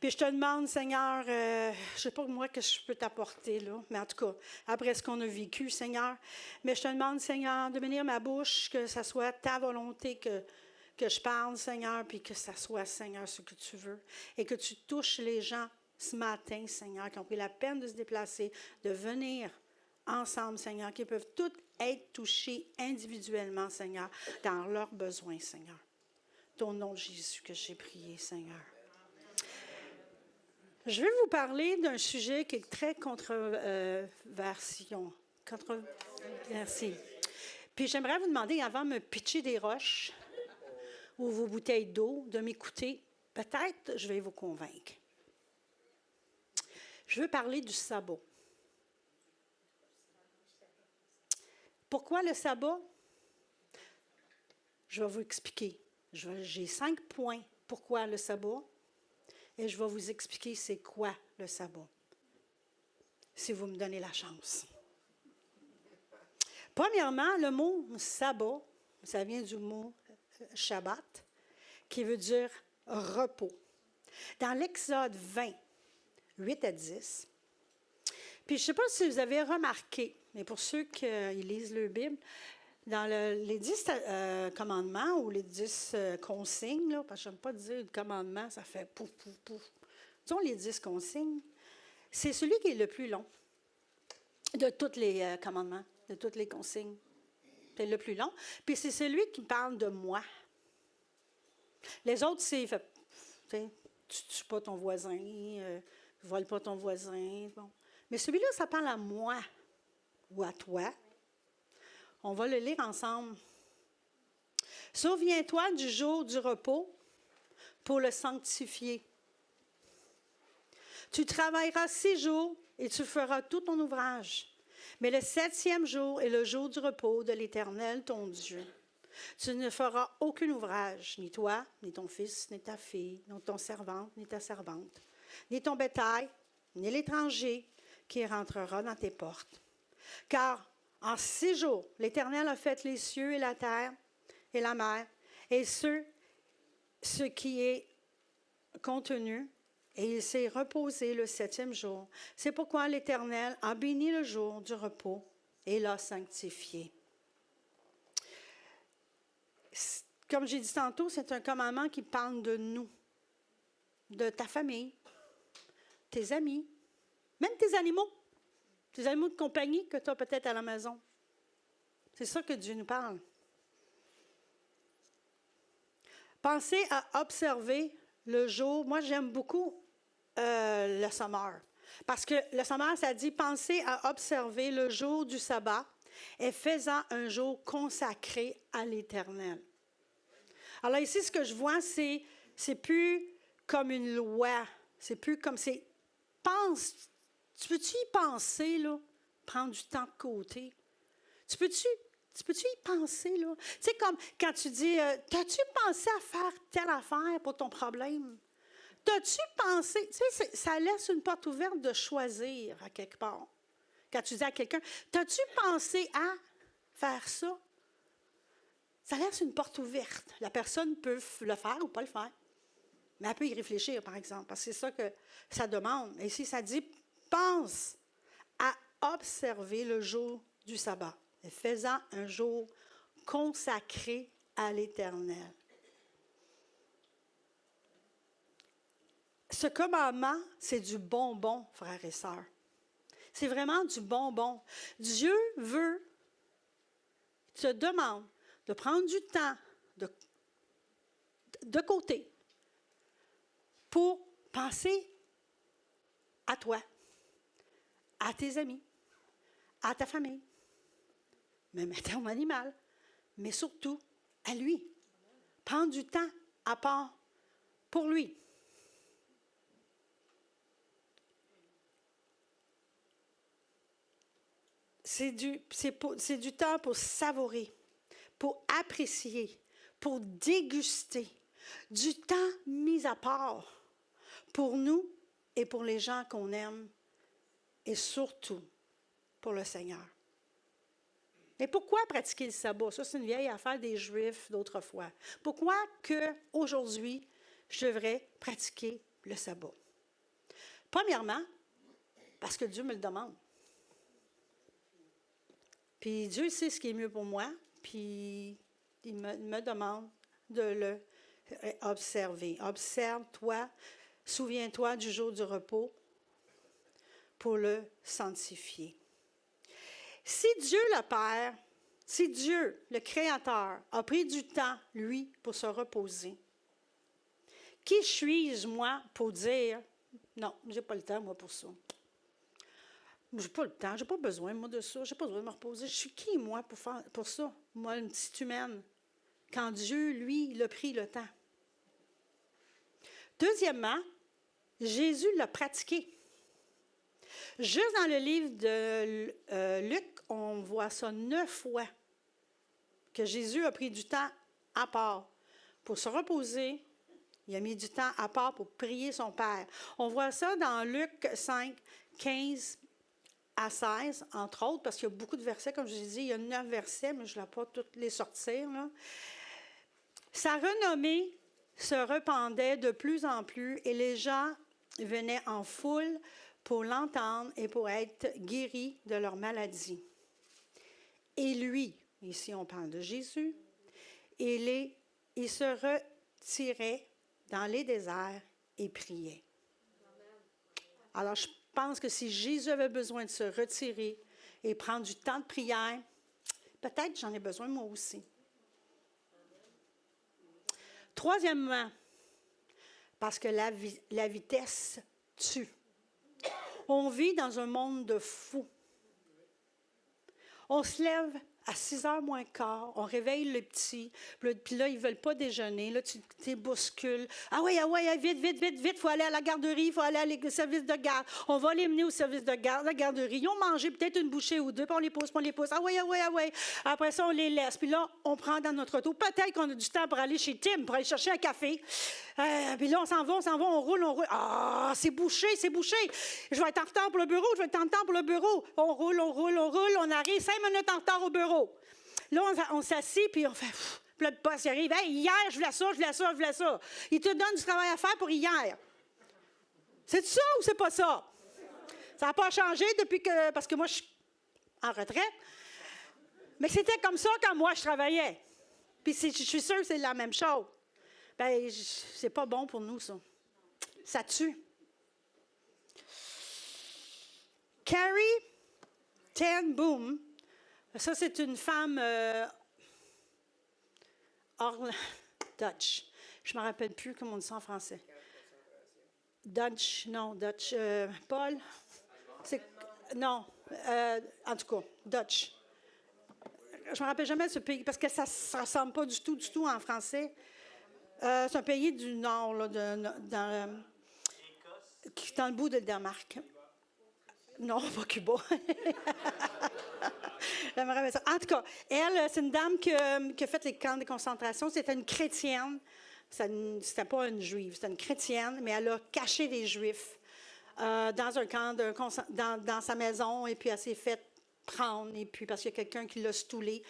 Puis je te demande, Seigneur, je ne sais pas moi que je peux t'apporter, là, mais en tout cas, après ce qu'on a vécu, Seigneur. Mais je te demande, Seigneur, de bénir ma bouche, que ça soit ta volonté que je parle, Seigneur, puis que ça soit, Seigneur, ce que tu veux. Et que tu touches les gens ce matin, Seigneur, qui ont pris la peine de se déplacer, de venir ensemble, Seigneur, qui peuvent tous être touchés individuellement, Seigneur, dans leurs besoins, Seigneur. Ton nom de Jésus que j'ai prié, Seigneur. Je vais vous parler d'un sujet qui est très controversé. Puis j'aimerais vous demander, avant de me pitcher des roches ou vos bouteilles d'eau, de m'écouter. Peut-être je vais vous convaincre. Je veux parler du sabbat. Pourquoi le sabbat? Je vais vous expliquer. J'ai 5 points. Pourquoi le sabbat? Et je vais vous expliquer c'est quoi le sabbat, si vous me donnez la chance. Premièrement, le mot sabbat, ça vient du mot Shabbat, qui veut dire repos. Dans l'Exode 20, 8 à 10, puis je ne sais pas si vous avez remarqué, mais pour ceux qui lisent leur Bible, dans les 10 commandements ou les 10 consignes, là, parce que je n'aime pas dire commandement, ça fait pouf, pouf, pouf. Disons les 10 consignes, c'est celui qui est le plus long de tous les commandements, de toutes les consignes. C'est le plus long. Puis c'est celui qui parle de moi. Les autres, c'est tu ne tues pas ton voisin, ne vole pas ton voisin. Bon. Mais celui-là, ça parle à moi ou à toi. On va le lire ensemble. Souviens-toi du jour du repos pour le sanctifier. Tu travailleras 6 jours et tu feras tout ton ouvrage. Mais le 7e jour est le jour du repos de l'Éternel, ton Dieu. Tu ne feras aucun ouvrage, ni toi, ni ton fils, ni ta fille, ni ton servante, ni ta servante, ni ton bétail, ni l'étranger qui rentrera dans tes portes. Car en 6 jours, l'Éternel a fait les cieux et la terre et la mer, et ce qui est contenu, et il s'est reposé le 7e jour. C'est pourquoi l'Éternel a béni le jour du repos et l'a sanctifié. Comme j'ai dit tantôt, c'est un commandement qui parle de nous, de ta famille, tes amis, même tes animaux de compagnie que tu as peut-être à la maison. C'est ça que Dieu nous parle. Pensez à observer le jour. Moi, j'aime beaucoup le Sommeur. Parce que le Sommeur, ça dit, pensez à observer le jour du sabbat et faisant un jour consacré à l'Éternel. Alors ici, ce que je vois, c'est plus comme une loi. C'est plus comme c'est... Tu peux-tu y penser, là? Prendre du temps de côté. Tu peux-tu y penser, là? Tu sais, comme quand tu dis, t'as-tu pensé à faire telle affaire pour ton problème? T'as-tu pensé... Tu sais, ça laisse une porte ouverte de choisir à quelque part. Quand tu dis à quelqu'un, t'as-tu pensé à faire ça? Ça laisse une porte ouverte. La personne peut le faire ou pas le faire. Mais elle peut y réfléchir, par exemple, parce que c'est ça que ça demande. Et ici, ça dit, pense à observer le jour du sabbat, et faisant un jour consacré à l'Éternel. Ce commandement, c'est du bonbon, frères et sœurs. C'est vraiment du bonbon. Dieu te demande de prendre du temps de côté pour penser à toi, à tes amis, à ta famille, même à ton animal, mais surtout à lui. Prendre du temps à part pour lui. C'est du temps pour savourer, pour apprécier, pour déguster. Du temps mis à part pour nous et pour les gens qu'on aime et surtout pour le Seigneur. Mais pourquoi pratiquer le sabbat? Ça, c'est une vieille affaire des Juifs d'autrefois. Pourquoi qu'aujourd'hui, je devrais pratiquer le sabbat? Premièrement, parce que Dieu me le demande. Puis Dieu sait ce qui est mieux pour moi, puis il me demande de le observer. Observe-toi, souviens-toi du jour du repos pour le sanctifier. Si Dieu le Père, si Dieu, le Créateur, a pris du temps, lui, pour se reposer, qui suis-je, moi, pour dire, non, je n'ai pas le temps, moi, pour ça. Je n'ai pas le temps, je n'ai pas besoin, moi, de ça, je n'ai pas besoin de me reposer. Je suis qui, moi, pour ça? Moi, une petite humaine. Quand Dieu, lui, il a pris le temps. Deuxièmement, Jésus l'a pratiqué. Juste dans le livre de Luc, on voit ça 9 fois, que Jésus a pris du temps à part pour se reposer. Il a mis du temps à part pour prier son Père. On voit ça dans Luc 5, 15 à 16, entre autres, parce qu'il y a beaucoup de versets, comme je l'ai dit, il y a 9 versets, mais je ne vais pas tous les sortir, là. Sa renommée se répandait de plus en plus et les gens venaient en foule pour l'entendre et pour être guéris de leur maladie. Et lui, ici on parle de Jésus, il se retirait dans les déserts et priait. Alors je pense que si Jésus avait besoin de se retirer et prendre du temps de prière, peut-être j'en ai besoin moi aussi. Troisièmement, parce que la vitesse tue. On vit dans un monde de fous. On se lève à 6h moins quart, on réveille le petit, puis là, ils ne veulent pas déjeuner, là, tu les bouscules. Ah oui, vite, il faut aller à la garderie, il faut aller au service de garde. On va les mener au service de garde, la garderie. Ils ont mangé peut-être une bouchée ou deux, puis on les pousse. Ah oui. Après ça, on les laisse, puis là, on prend dans notre auto. Peut-être qu'on a du temps pour aller chez Tim, pour aller chercher un café. Puis là, on s'en va, on roule. Ah, c'est bouché. Je vais être en retard pour le bureau, On roule, on arrive 5 minutes en retard au bureau. Là, on s'assit, puis on fait... Puis là, le boss, il arrive. Hey, hier, je voulais ça. Il te donne du travail à faire pour hier. C'est ça ou c'est pas ça? Ça n'a pas changé depuis que... Parce que moi, je suis en retraite. Mais c'était comme ça quand moi, je travaillais. Puis je suis sûre que c'est la même chose. Bien, c'est pas bon pour nous, ça. Ça tue. Carrie Ten Boom, ça c'est une femme Dutch. Je ne me rappelle plus comment on dit ça en français. Dutch, Paul? Non, en tout cas, Dutch. Je ne me rappelle jamais de ce pays parce que ça ne ressemble pas du tout en français. C'est un pays du nord, là, dans le bout de Danemark. Non, pas Cuba. J'aimerais bien ça. En tout cas, elle, c'est une dame qui a fait les camps de concentration. C'était une chrétienne. C'était pas une juive, c'était une chrétienne, mais elle a caché les Juifs dans un camp, dans sa maison, et puis elle s'est faite prendre, et puis parce qu'il y a quelqu'un qui l'a stoulée.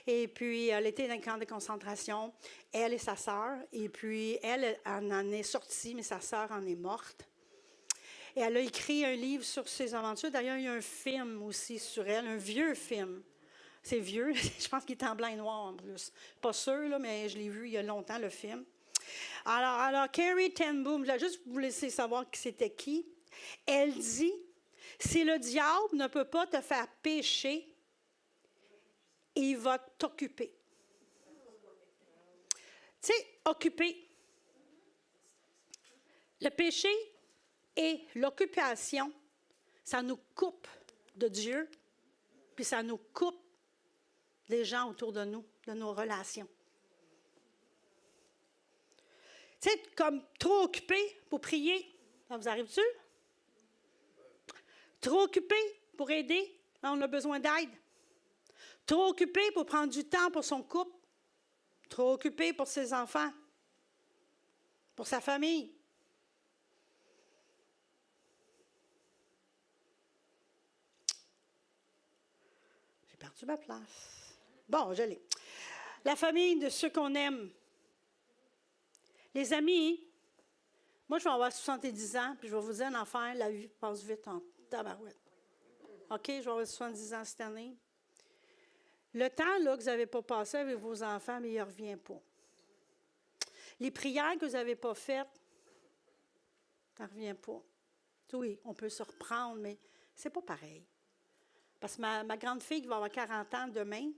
Et puis, elle était dans un camp de concentration, elle et sa sœur. Et puis, elle en est sortie, mais sa sœur en est morte. Et elle a écrit un livre sur ses aventures. D'ailleurs, il y a un film aussi sur elle, un vieux film. C'est vieux, je pense qu'il est en blanc et noir en plus. Pas sûr, là, mais je l'ai vu il y a longtemps, le film. Alors Carrie Ten Boom, je vais juste vous laisser savoir qui c'était qui. Elle dit, si le diable ne peut pas te faire pécher, il va t'occuper. Tu sais, occuper. Le péché et l'occupation, ça nous coupe de Dieu, puis ça nous coupe des gens autour de nous, de nos relations. Tu sais, comme trop occupé pour prier, ça vous arrive-tu? Trop occupé pour aider, on a besoin d'aide. Trop occupé pour prendre du temps pour son couple. Trop occupé pour ses enfants, pour sa famille. J'ai perdu ma place. Bon, je l'ai. La famille de ceux qu'on aime. Les amis, moi, je vais avoir 70 ans, puis je vais vous dire, en enfer, la vie passe vite en tabarouette. OK, je vais avoir 70 ans cette année. Le temps là, que vous n'avez pas passé avec vos enfants, mais il ne revient pas. Les prières que vous n'avez pas faites, ça ne revient pas. Oui, on peut se reprendre, mais ce n'est pas pareil. Parce que ma grande fille qui va avoir 40 ans demain,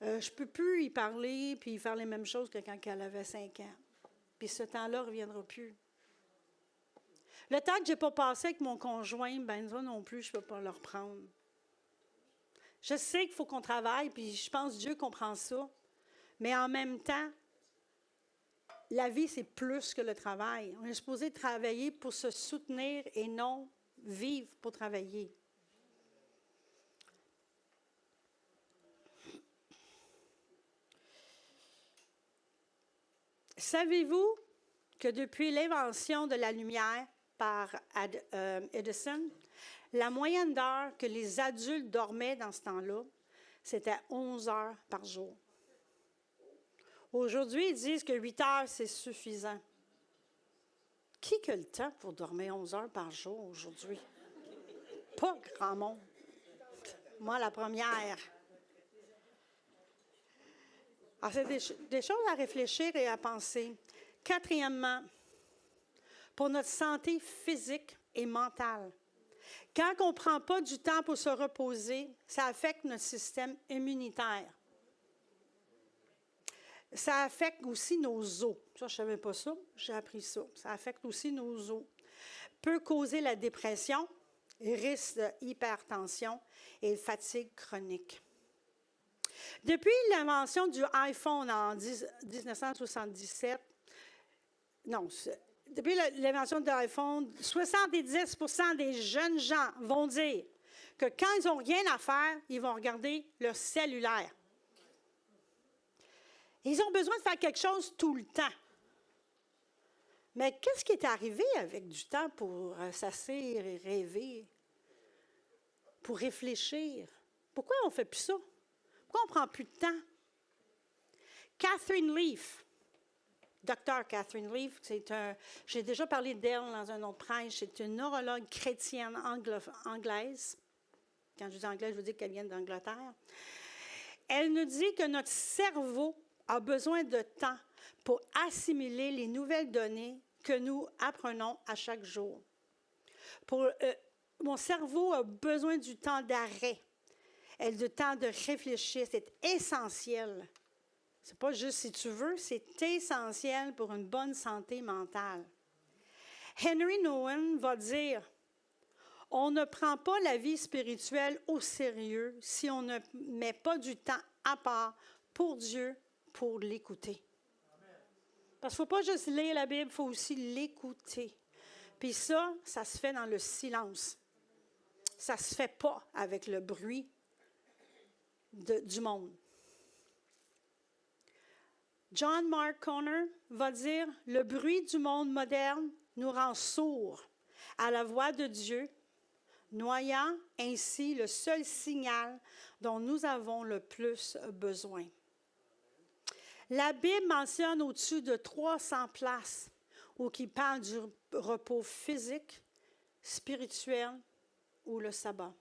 je ne peux plus y parler puis faire les mêmes choses que quand elle avait 5 ans. Puis ce temps-là ne reviendra plus. Le temps que je n'ai pas passé avec mon conjoint, ben ça non plus, je ne peux pas le reprendre. Je sais qu'il faut qu'on travaille, puis je pense que Dieu comprend ça. Mais en même temps, la vie, c'est plus que le travail. On est supposé travailler pour se soutenir et non vivre pour travailler. Savez-vous que depuis l'invention de la lumière par Edison, la moyenne d'heures que les adultes dormaient dans ce temps-là, c'était 11 heures par jour. Aujourd'hui, ils disent que 8 heures, c'est suffisant. Qui a le temps pour dormir 11 heures par jour aujourd'hui? Pas grand monde. Moi, la première. Alors, c'est des choses à réfléchir et à penser. Quatrièmement, pour notre santé physique et mentale. Quand on ne prend pas du temps pour se reposer, ça affecte notre système immunitaire. Ça affecte aussi nos os. Ça, je ne savais pas ça, j'ai appris ça. Ça affecte aussi nos os. Peut causer la dépression, risque d'hypertension et fatigue chronique. Depuis l'invention du iPhone en 1977, depuis l'invention de l'iPhone, 70% des jeunes gens vont dire que quand ils n'ont rien à faire, ils vont regarder leur cellulaire. Ils ont besoin de faire quelque chose tout le temps. Mais qu'est-ce qui est arrivé avec du temps pour s'asseoir et rêver, pour réfléchir? Pourquoi on ne fait plus ça? Pourquoi on ne prend plus de temps? Catherine Leaf, Dr. Catherine Leaf, j'ai déjà parlé d'elle dans un autre prêche, c'est une neurologue chrétienne anglaise. Quand je dis anglaise, je veux dire qu'elle vient d'Angleterre. Elle nous dit que notre cerveau a besoin de temps pour assimiler les nouvelles données que nous apprenons à chaque jour. mon cerveau a besoin du temps d'arrêt et du temps de réfléchir. C'est essentiel. C'est pas juste si tu veux, c'est essentiel pour une bonne santé mentale. Henry Nouwen va dire, on ne prend pas la vie spirituelle au sérieux si on ne met pas du temps à part pour Dieu, pour l'écouter. Parce qu'il ne faut pas juste lire la Bible, il faut aussi l'écouter. Puis ça se fait dans le silence. Ça ne se fait pas avec le bruit du monde. John Mark Conner va dire, le bruit du monde moderne nous rend sourds à la voix de Dieu, noyant ainsi le seul signal dont nous avons le plus besoin. La Bible mentionne au-dessus de 300 places où qui parle du repos physique, spirituel ou le sabbat.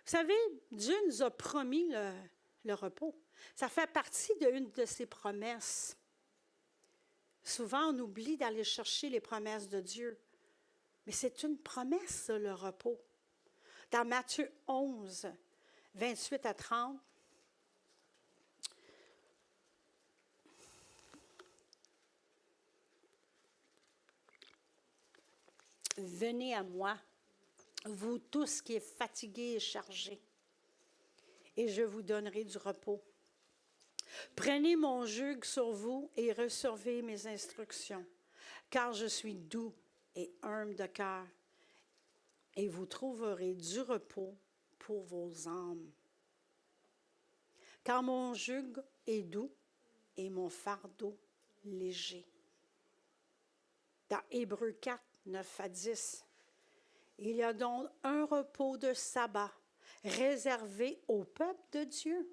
Vous savez, Dieu nous a promis le repos. Ça fait partie d'une de ses promesses. Souvent, on oublie d'aller chercher les promesses de Dieu. Mais c'est une promesse, ça, le repos. Dans Matthieu 11, 28 à 30, venez à moi, vous tous qui êtes fatigués et chargés, et je vous donnerai du repos. Prenez mon joug sur vous et recevez mes instructions, car je suis doux et humble de cœur, et vous trouverez du repos pour vos âmes. Car mon joug est doux et mon fardeau léger. Dans Hébreux 4, 9 à 10, il y a donc un repos de sabbat réservé au peuple de Dieu.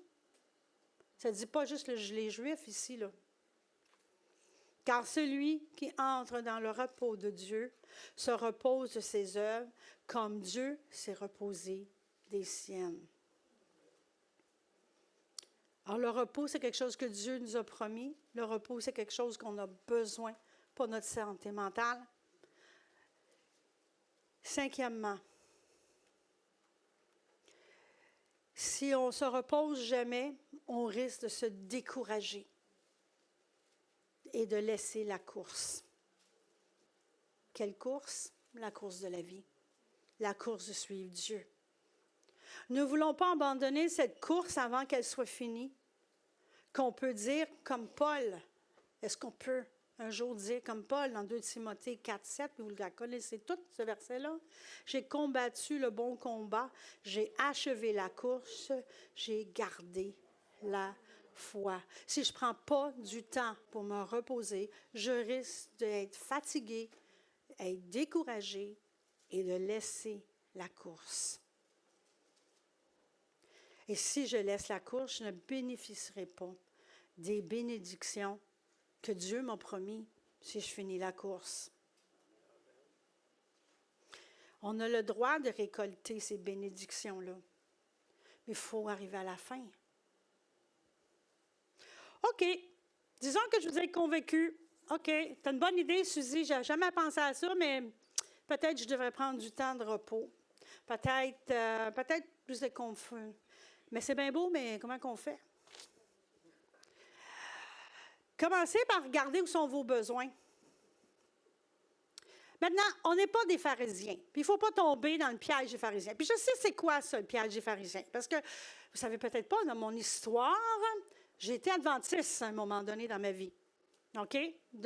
Ça ne dit pas juste les Juifs ici, là. Car celui qui entre dans le repos de Dieu se repose de ses œuvres comme Dieu s'est reposé des siennes. Alors, le repos, c'est quelque chose que Dieu nous a promis. Le repos, c'est quelque chose qu'on a besoin pour notre santé mentale. Cinquièmement, si on ne se repose jamais, on risque de se décourager et de laisser la course. Quelle course? La course de la vie. La course de suivre Dieu. Ne voulons pas abandonner cette course avant qu'elle soit finie. Qu'on peut dire comme Paul. Est-ce qu'on peut un jour dire comme Paul dans 2 Timothée 4, 7, vous la connaissez tout, ce verset-là? J'ai combattu le bon combat, j'ai achevé la course, j'ai gardé la foi. Si je ne prends pas du temps pour me reposer, je risque d'être fatiguée, d'être découragée et de laisser la course. Et si je laisse la course, je ne bénéficierai pas des bénédictions que Dieu m'a promis si je finis la course. On a le droit de récolter ces bénédictions-là, mais il faut arriver à la fin. OK, disons que je vous ai convaincu. OK, tu as une bonne idée, Suzy, je n'avais jamais pensé à ça, mais peut-être que je devrais prendre du temps de repos. Peut-être je vous ai confus. Mais c'est bien beau, mais comment qu'on fait? Commencez par regarder où sont vos besoins. Maintenant, on n'est pas des pharisiens. Puis il ne faut pas tomber dans le piège des pharisiens. Puis je sais c'est quoi ça, le piège des pharisiens. Parce que vous ne savez peut-être pas, dans mon histoire, j'ai été adventiste à un moment donné dans ma vie. OK?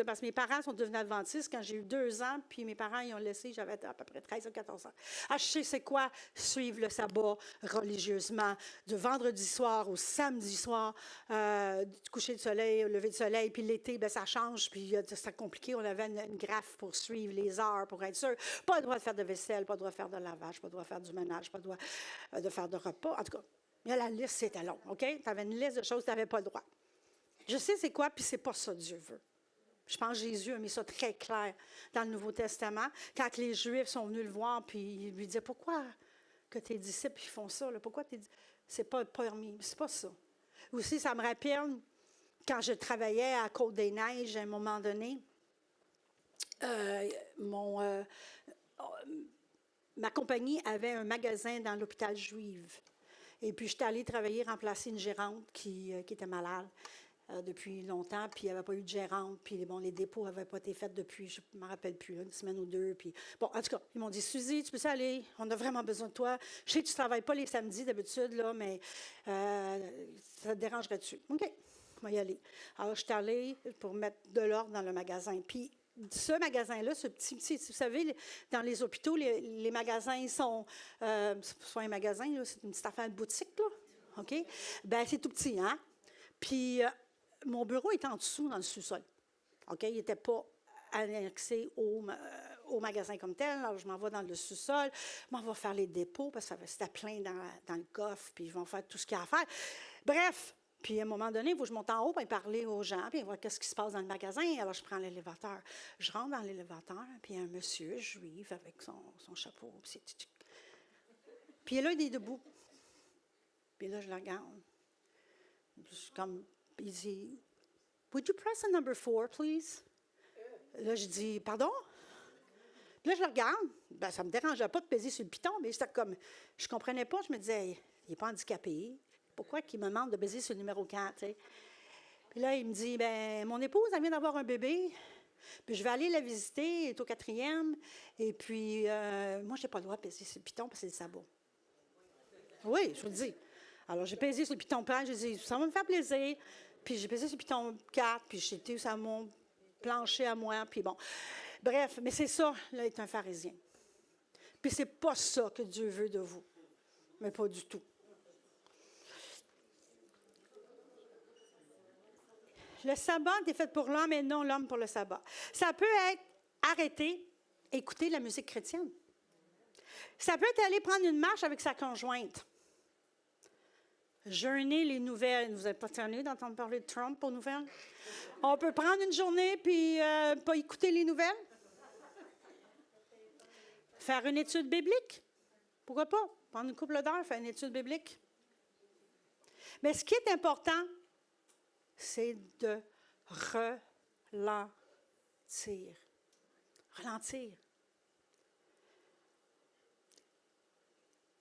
Parce que mes parents sont devenus adventistes quand j'ai eu 2 ans, puis mes parents ils ont laissé, j'avais à peu près 13 ou 14 ans. Ah, je sais c'est quoi suivre le sabbat religieusement, de vendredi soir au samedi soir, du coucher de soleil au lever de soleil, puis l'été, bien, ça change, puis c'est compliqué. On avait une graphe pour suivre les heures, pour être sûr. Pas le droit de faire de vaisselle, pas le droit de faire de lavage, pas le droit de faire du ménage, pas le droit de faire de repas. En tout cas, mais la liste, c'était long, OK? Tu avais une liste de choses que tu n'avais pas le droit. Je sais c'est quoi, puis c'est pas ça Dieu veut. Je pense que Jésus a mis ça très clair dans le Nouveau Testament. Quand les Juifs sont venus le voir, puis ils lui disaient, pourquoi que tes disciples ils font ça? Là? Pourquoi c'est pas permis? C'est pas ça. Aussi, ça me rappelle, quand je travaillais à Côte-des-Neiges, à un moment donné, ma compagnie avait un magasin dans l'hôpital juif. Et puis, j'étais allée travailler, remplacer une gérante qui était malade depuis longtemps, puis il n'y avait pas eu de gérante, puis bon, les dépôts n'avaient pas été faits depuis, je ne me rappelle plus, là, une semaine ou deux. Puis, bon, en tout cas, ils m'ont dit, Suzy, tu peux aller? On a vraiment besoin de toi. Je sais que tu ne travailles pas les samedis d'habitude, là, mais ça te dérangerait-tu? OK, on va y aller. Alors, je suis allée pour mettre de l'ordre dans le magasin. Puis, ce magasin-là, ce petit, vous savez, dans les hôpitaux, les magasins, ils sont, soit un magasin, là, c'est une petite affaire de boutique, là, OK? Bien, c'est tout petit, hein? Puis, mon bureau était en dessous, dans le sous-sol, OK? Il n'était pas annexé au magasin comme tel. Alors, je m'en vais dans le sous-sol, je m'en vais faire les dépôts, parce que c'était plein dans le coffre, puis ils vont faire tout ce qu'il y a à faire. Bref, puis à un moment donné, il faut que je monte en haut et parler aux gens, puis voir qu'est-ce qui se passe dans le magasin. Alors, je prends l'élévateur. Je rentre dans l'élévateur, puis il y a un monsieur juif avec son chapeau. Puis là, il est debout. Puis là, je le regarde. Comme, il dit, « Would you press the number 4, please? » Là, je dis, « Pardon? » Puis là, je le regarde. Ben, ça ne me dérangeait pas de peser sur le piton, mais c'était comme, je ne comprenais pas. Je me disais, il n'est pas handicapé. Pourquoi qu'il me demande de baiser sur le numéro 4? T'sais? Puis là, il me dit, ben mon épouse, elle vient d'avoir un bébé, puis je vais aller la visiter, elle est au 4e, et puis moi, je n'ai pas le droit de baiser sur le piton parce que c'est le sabot. Oui, je vous le dis. Alors, j'ai pesé sur le piton 4, j'ai dit, ça va me faire plaisir, puis j'ai pesé sur le piton 4, puis j'étais sur mon plancher à moi, puis bon. Bref, mais c'est ça, là, être un pharisien. Puis c'est pas ça que Dieu veut de vous, mais pas du tout. Le sabbat est fait pour l'homme et non l'homme pour le sabbat. Ça peut être arrêter, écouter la musique chrétienne. Ça peut être aller prendre une marche avec sa conjointe. Jeûner les nouvelles. Vous n'êtes pas tanné d'entendre parler de Trump aux nouvelles? On peut prendre une journée puis pas écouter les nouvelles. Faire une étude biblique. Pourquoi pas? Prendre une couple d'heures, faire une étude biblique. Mais ce qui est important, c'est de ralentir. Ralentir.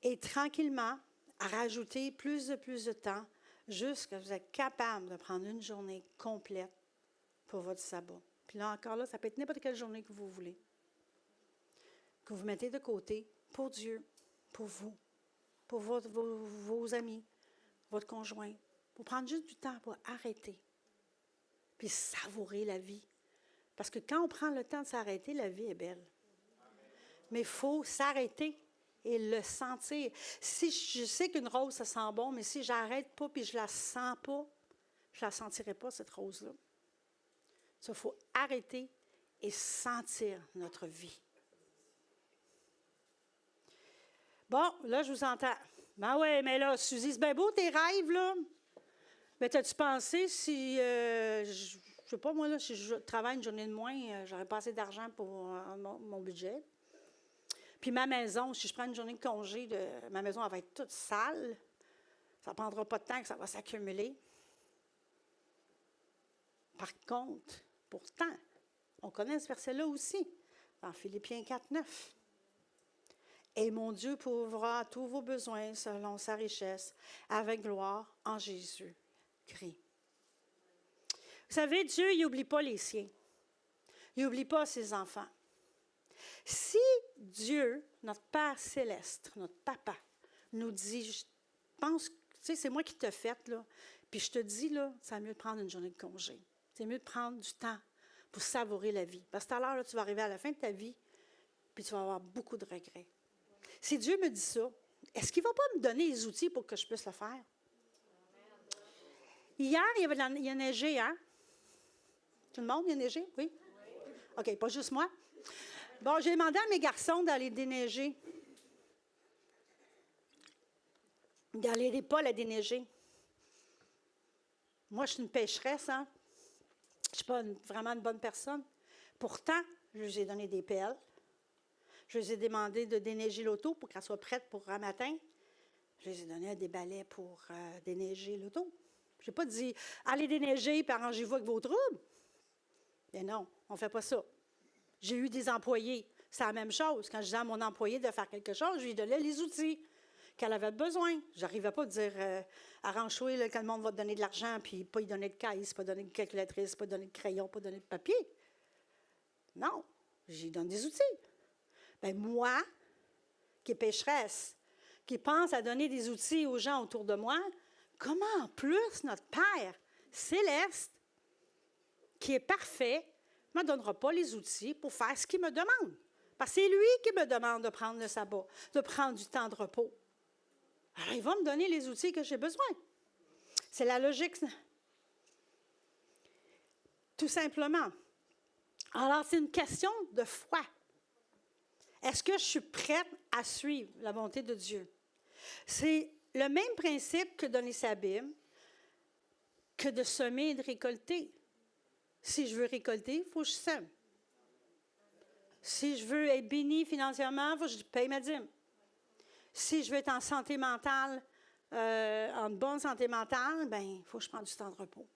Et tranquillement, à rajouter plus de temps jusqu'à ce que vous êtes capable de prendre une journée complète pour votre sabbat. Puis là encore, là, ça peut être n'importe quelle journée que vous voulez, que vous mettez de côté pour Dieu, pour vous, pour vos amis, votre conjoint, pour prendre juste du temps pour arrêter, puis savourer la vie. Parce que quand on prend le temps de s'arrêter, la vie est belle. Mais il faut s'arrêter et le sentir. Si je sais qu'une rose, ça sent bon, mais si je n'arrête pas et je ne la sens pas, je ne la sentirai pas, cette rose-là. Il faut arrêter et sentir notre vie. Bon, là, je vous entends. Ben oui, mais là, Suzy, c'est bien beau tes rêves, là. Mais t'as-tu pensé si, je ne sais pas, moi, là, si je travaille une journée de moins, j'aurais pas assez d'argent pour mon budget. Puis ma maison, si je prends une journée de congé, ma maison elle va être toute sale. Ça ne prendra pas de temps que ça va s'accumuler. Par contre, pourtant, on connaît ce verset-là aussi, dans Philippiens 4:9. Et mon Dieu pourvoira tous vos besoins selon sa richesse, avec gloire en Jésus-Christ. Vous savez, Dieu, il n'oublie pas les siens. Il n'oublie pas ses enfants. Si Dieu, notre Père céleste, notre Papa, nous dit, je pense, tu sais, c'est moi qui t'ai fait, là, puis je te dis, là, c'est mieux de prendre une journée de congé. C'est mieux de prendre du temps pour savourer la vie. Parce que tout à l'heure, là, tu vas arriver à la fin de ta vie, puis tu vas avoir beaucoup de regrets. Si Dieu me dit ça, est-ce qu'il ne va pas me donner les outils pour que je puisse le faire? Hier, il a neigé, hein? Tout le monde, il a neigé? Oui? OK, pas juste moi. Bon, j'ai demandé à mes garçons d'aller déneiger. D'aller les pôles à déneiger. Moi, je suis une pécheresse, hein? Je ne suis pas vraiment une bonne personne. Pourtant, je leur ai donné des pelles. Je leur ai demandé de déneiger l'auto pour qu'elle soit prête pour un matin. Je leur ai donné des balais pour déneiger l'auto. Je n'ai pas dit, allez déneiger et arrangez-vous avec vos troubles. Mais non, on ne fait pas ça. J'ai eu des employés. C'est la même chose. Quand je disais à mon employé de faire quelque chose, je lui donnais les outils qu'elle avait besoin. Je n'arrivais pas à dire arrange-toi quand le monde va te donner de l'argent, puis pas lui donner de caisse, pas donner de calculatrice, pas donner de crayon, pas donner de papier. Non, j'y donne des outils. Bien, moi, qui est pécheresse, qui pense à donner des outils aux gens autour de moi, comment en plus notre Père céleste, qui est parfait, ne me donnera pas les outils pour faire ce qu'il me demande? Parce que c'est lui qui me demande de prendre le sabbat, de prendre du temps de repos. Alors, il va me donner les outils que j'ai besoin. C'est la logique. Tout simplement. Alors, c'est une question de foi. Est-ce que je suis prête à suivre la volonté de Dieu? C'est le même principe que donner sa Bible, que de semer et de récolter. Si je veux récolter, il faut que je sème. Si je veux être béni financièrement, il faut que je paye ma dîme. Si je veux être en santé mentale, en bonne santé mentale, bien, il faut que je prenne du temps de repos.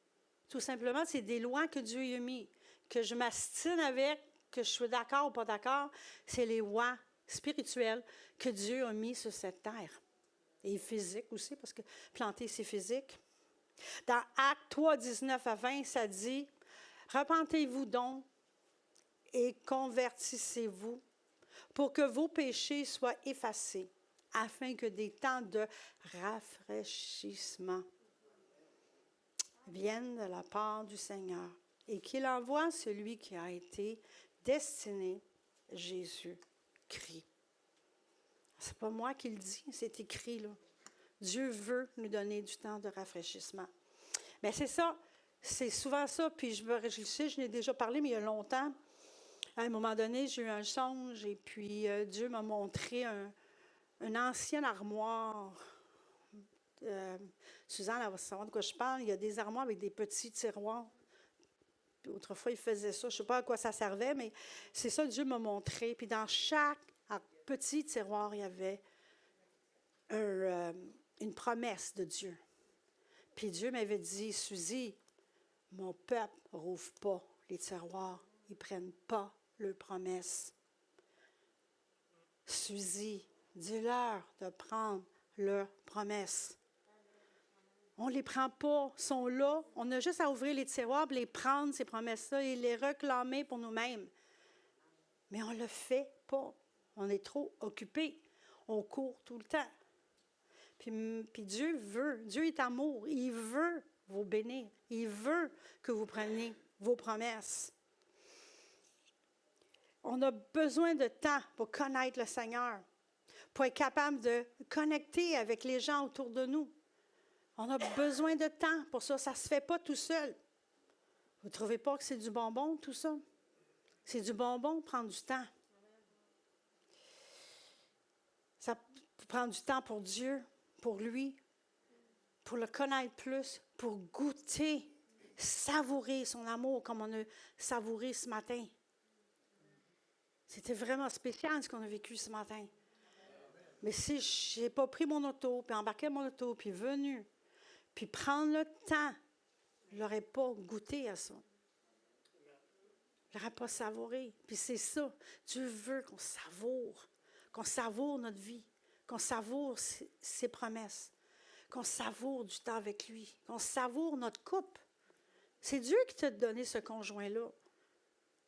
Tout simplement, c'est des lois que Dieu y a mis, que je m'astine avec, que je sois d'accord ou pas d'accord, c'est les lois spirituelles que Dieu a mis sur cette terre. Et physique aussi, parce que planter, c'est physique. Dans Actes 3, 19 à 20, ça dit « Repentez-vous donc et convertissez-vous pour que vos péchés soient effacés, afin que des temps de rafraîchissement viennent de la part du Seigneur et qu'il envoie celui qui a été destiné, Jésus-Christ. » Ce n'est pas moi qui le dis, c'est écrit là. Dieu veut nous donner du temps de rafraîchissement. Mais c'est ça, c'est souvent ça, puis je sais, je n'ai déjà parlé, mais il y a longtemps. À un moment donné, j'ai eu un songe, et puis Dieu m'a montré une ancienne armoire. Suzanne, elle va savoir de quoi je parle. Il y a des armoires avec des petits tiroirs. Puis autrefois, il faisait ça. Je ne sais pas à quoi ça servait, mais c'est ça que Dieu m'a montré. Puis dans chaque petit tiroir, il y avait une promesse de Dieu. Puis Dieu m'avait dit, Suzy, mon peuple ne rouvre pas les tiroirs. Ils ne prennent pas leurs promesses. Suzy, dis-leur de prendre leurs promesses. On ne les prend pas, ils sont là. On a juste à ouvrir les tiroirs, les prendre, ces promesses-là, et les réclamer pour nous-mêmes. Mais on ne le fait pas. On est trop occupés. On court tout le temps. Puis Dieu veut, Dieu est amour. Il veut vous bénir. Il veut que vous preniez vos promesses. On a besoin de temps pour connaître le Seigneur, pour être capable de connecter avec les gens autour de nous. On a besoin de temps pour ça. Ça ne se fait pas tout seul. Vous ne trouvez pas que c'est du bonbon, tout ça? C'est du bonbon, prendre du temps. Ça prend du temps pour Dieu, pour lui, pour le connaître plus, pour goûter, savourer son amour comme on a savouré ce matin. C'était vraiment spécial ce qu'on a vécu ce matin. Mais si je n'ai pas pris mon auto, puis embarqué mon auto, puis venu, puis prendre le temps, je n'aurais pas goûté à ça. Je n'aurais pas savouré. Puis c'est ça, Dieu veut qu'on savoure notre vie, qu'on savoure ses promesses, qu'on savoure du temps avec lui, qu'on savoure notre couple. C'est Dieu qui t'a donné ce conjoint-là.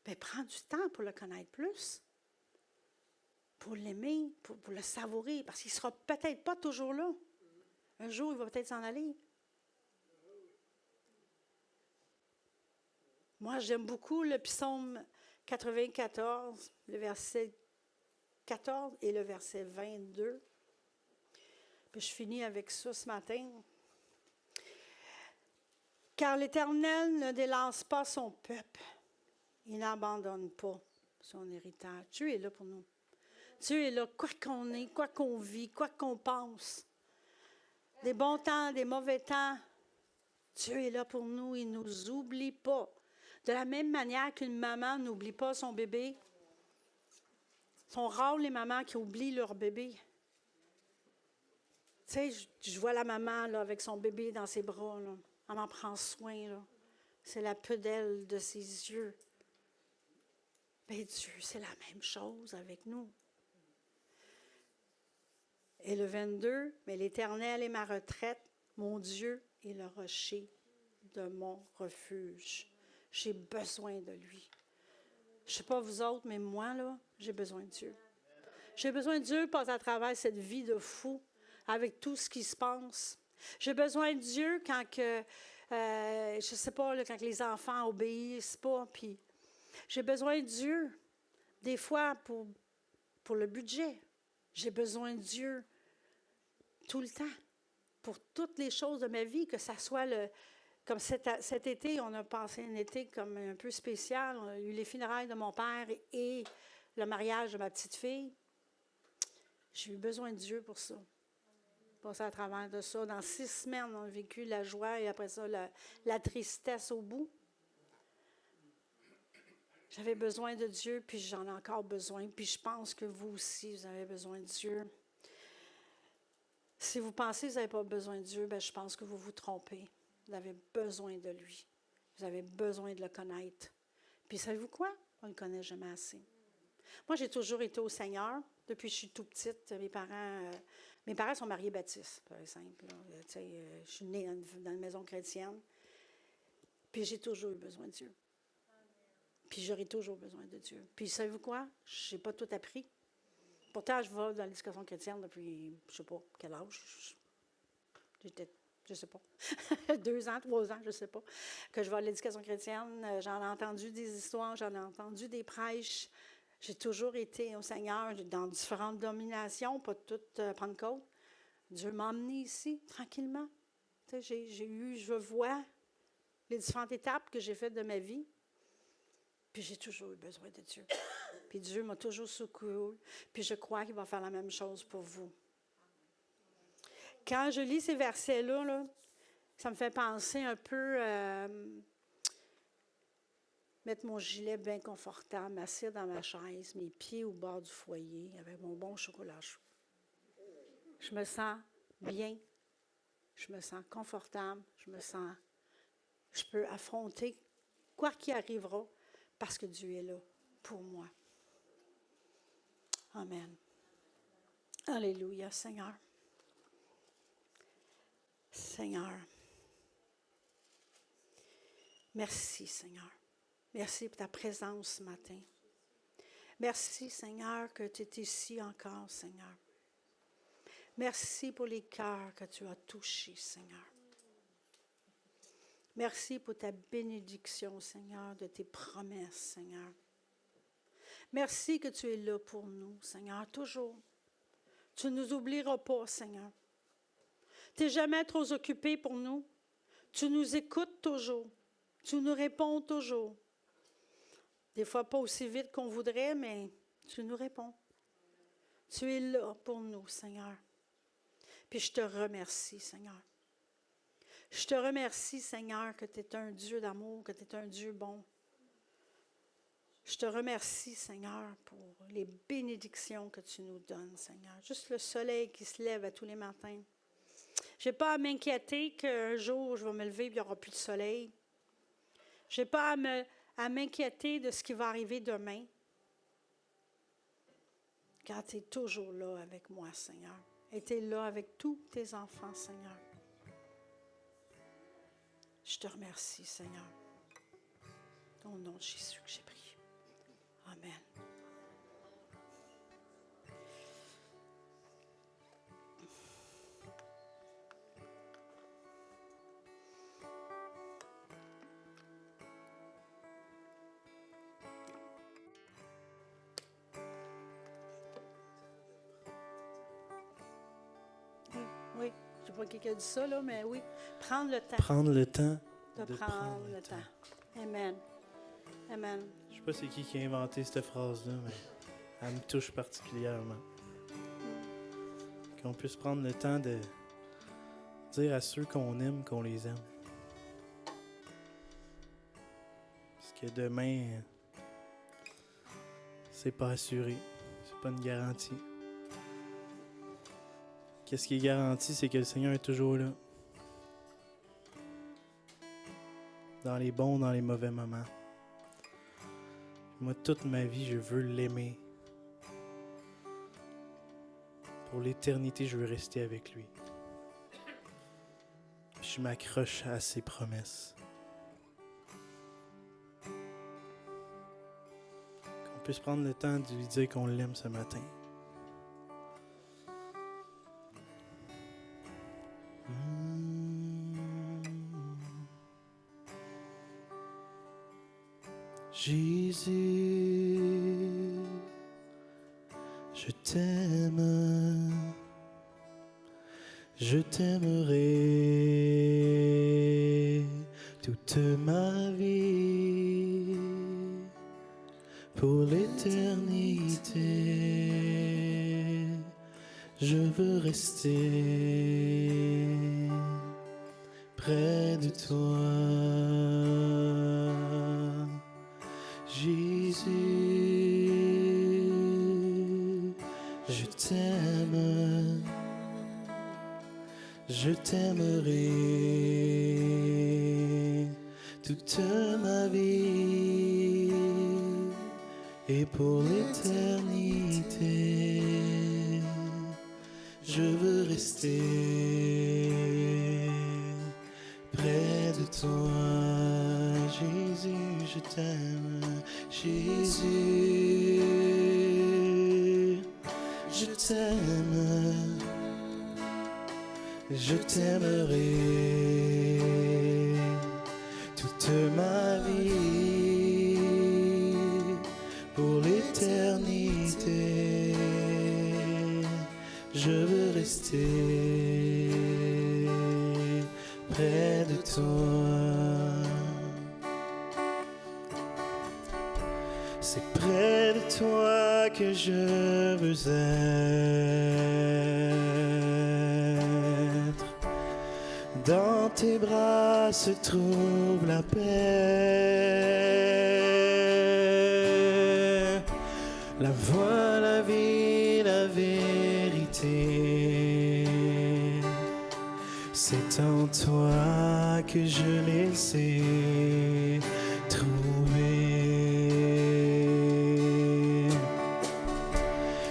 Bien, prends du temps pour le connaître plus, pour l'aimer, pour le savourer, parce qu'il ne sera peut-être pas toujours là. Un jour, il va peut-être s'en aller. Moi, j'aime beaucoup le psaume 94, le verset 14 et le verset 22. Puis je finis avec ça ce matin. Car l'Éternel ne délaisse pas son peuple. Il n'abandonne pas son héritage. Dieu est là pour nous. Dieu est là, quoi qu'on ait, quoi qu'on vit, quoi qu'on pense. Des bons temps, des mauvais temps. Dieu est là pour nous. Il ne nous oublie pas. De la même manière qu'une maman n'oublie pas son bébé. Sont rares les mamans qui oublient leur bébé. Tu sais, je vois la maman là, avec son bébé dans ses bras. Là. Elle en prend soin. Là. C'est la peu d'elle de ses yeux. Mais Dieu, c'est la même chose avec nous. Et le 22, mais l'Éternel est ma retraite, mon Dieu est le rocher de mon refuge. J'ai besoin de lui. Je ne sais pas vous autres, mais moi, là, j'ai besoin de Dieu. J'ai besoin de Dieu passer à travers cette vie de fou, avec tout ce qui se passe. J'ai besoin de Dieu quand que, je ne sais pas, là, quand les enfants obéissent pas. Puis j'ai besoin de Dieu, des fois, pour le budget. J'ai besoin de Dieu tout le temps, pour toutes les choses de ma vie, que ça soit comme cet été, on a passé un été comme un peu spécial. On a eu les funérailles de mon père et le mariage de ma petite fille. J'ai eu besoin de Dieu pour ça. Passer à travers de ça. Dans 6 semaines, on a vécu la joie et après ça, la tristesse au bout. J'avais besoin de Dieu, puis j'en ai encore besoin. Puis je pense que vous aussi, vous avez besoin de Dieu. Si vous pensez que vous n'avez pas besoin de Dieu, bien, je pense que vous vous trompez. Vous avez besoin de lui. Vous avez besoin de le connaître. Puis savez-vous quoi? On ne le connaît jamais assez. Moi, j'ai toujours été au Seigneur. Depuis que je suis tout petite, mes parents sont mariés baptistes, par exemple. Je suis née dans une maison chrétienne. Puis j'ai toujours eu besoin de Dieu. Puis j'aurai toujours besoin de Dieu. Puis savez-vous quoi? Je n'ai pas tout appris. Pourtant, je vais dans l'éducation chrétienne depuis, je ne sais pas quel âge. J'étais, je ne sais pas, 2 ans, 3 ans, je ne sais pas, que je vais à l'éducation chrétienne. J'en ai entendu des histoires, j'en ai entendu des prêches. J'ai toujours été au Seigneur dans différentes dominations, pas toutes Pentecôte. Dieu m'a emmené ici, tranquillement. Je vois les différentes étapes que j'ai faites de ma vie. Puis j'ai toujours eu besoin de Dieu. Puis Dieu m'a toujours secouru. Puis je crois qu'il va faire la même chose pour vous. Quand je lis ces versets-là, là, ça me fait penser un peu mettre mon gilet bien confortable, m'asseoir dans ma chaise, mes pieds au bord du foyer, avec mon bon chocolat chaud. Je me sens bien. Je me sens confortable. Je peux affronter quoi qu'il arrivera, parce que Dieu est là pour moi. Amen. Alléluia, Seigneur. Seigneur. Merci, Seigneur. Merci pour ta présence ce matin. Merci, Seigneur, que tu es ici encore, Seigneur. Merci pour les cœurs que tu as touchés, Seigneur. Merci pour ta bénédiction, Seigneur, de tes promesses, Seigneur. Merci que tu es là pour nous, Seigneur, toujours. Tu ne nous oublieras pas, Seigneur. Tu n'es jamais trop occupé pour nous. Tu nous écoutes toujours. Tu nous réponds toujours. Des fois, pas aussi vite qu'on voudrait, mais tu nous réponds. Tu es là pour nous, Seigneur. Puis je te remercie, Seigneur. Je te remercie, Seigneur, que tu es un Dieu d'amour, que tu es un Dieu bon. Je te remercie, Seigneur, pour les bénédictions que tu nous donnes, Seigneur. Juste le soleil qui se lève à tous les matins. Je n'ai pas à m'inquiéter qu'un jour, je vais me lever et il n'y aura plus de soleil. Je n'ai pas à m'inquiéter de ce qui va arriver demain. Car tu es toujours là avec moi, Seigneur. Et tu es là avec tous tes enfants, Seigneur. Je te remercie, Seigneur. Au nom de Jésus que j'ai prié. Amen. Oui, je ne sais pas qui a dit ça, là, mais oui. Prendre le temps. Prendre le temps. De prendre le temps. Amen. Amen. Je ne sais pas c'est qui a inventé cette phrase-là, mais elle me touche particulièrement. Qu'on puisse prendre le temps de dire à ceux qu'on aime qu'on les aime. Parce que demain, c'est pas assuré. C'est pas une garantie. Qu'est-ce qui est garanti, c'est que le Seigneur est toujours là. Dans les bons, dans les mauvais moments. Moi, toute ma vie, je veux l'aimer. Pour l'éternité, je veux rester avec lui. Je m'accroche à ses promesses. Qu'on puisse prendre le temps de lui dire qu'on l'aime ce matin. Jésus, je t'aime, je t'aimerai toute ma vie pour l'éternité. Je veux rester près de toi. Jésus, je t'aime, je t'aimerai toute ma vie et pour l'éternité. Je veux rester près de toi. Jésus, je t'aime. Jésus, je t'aime, je t'aimerai toute ma vie pour l'éternité. Je veux rester près de toi. C'est près de toi que je veux être. Dans tes bras se trouve la paix. La voie, la vie, la vérité. C'est en toi que je les ai trouvés.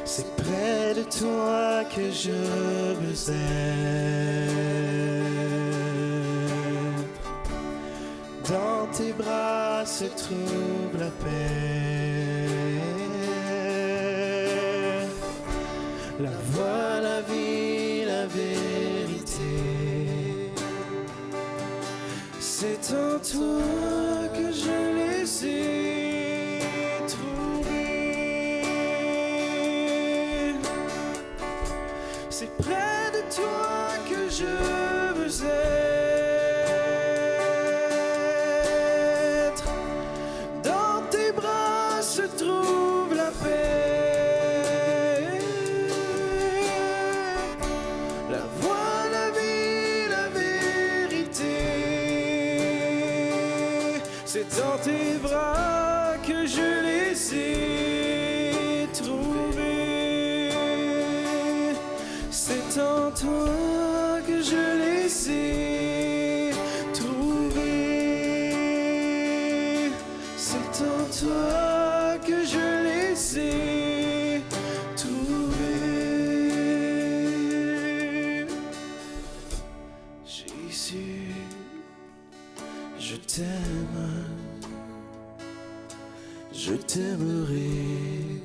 C'est près de toi que je veux être. Dans tes bras se trouve la paix. La voie, la vie, la vérité. C'est en toi que je les ai trouvés. C'est près de toi que je veux être. Dans tes bras se trouve la paix. La voie, la vie, la vérité. C'est dans tes bras que je les ai trouvés. C'est en toi que je les ai trouvés. C'est en toi que je les ai trouvés. Jésus, je t'aime, je t'aimerai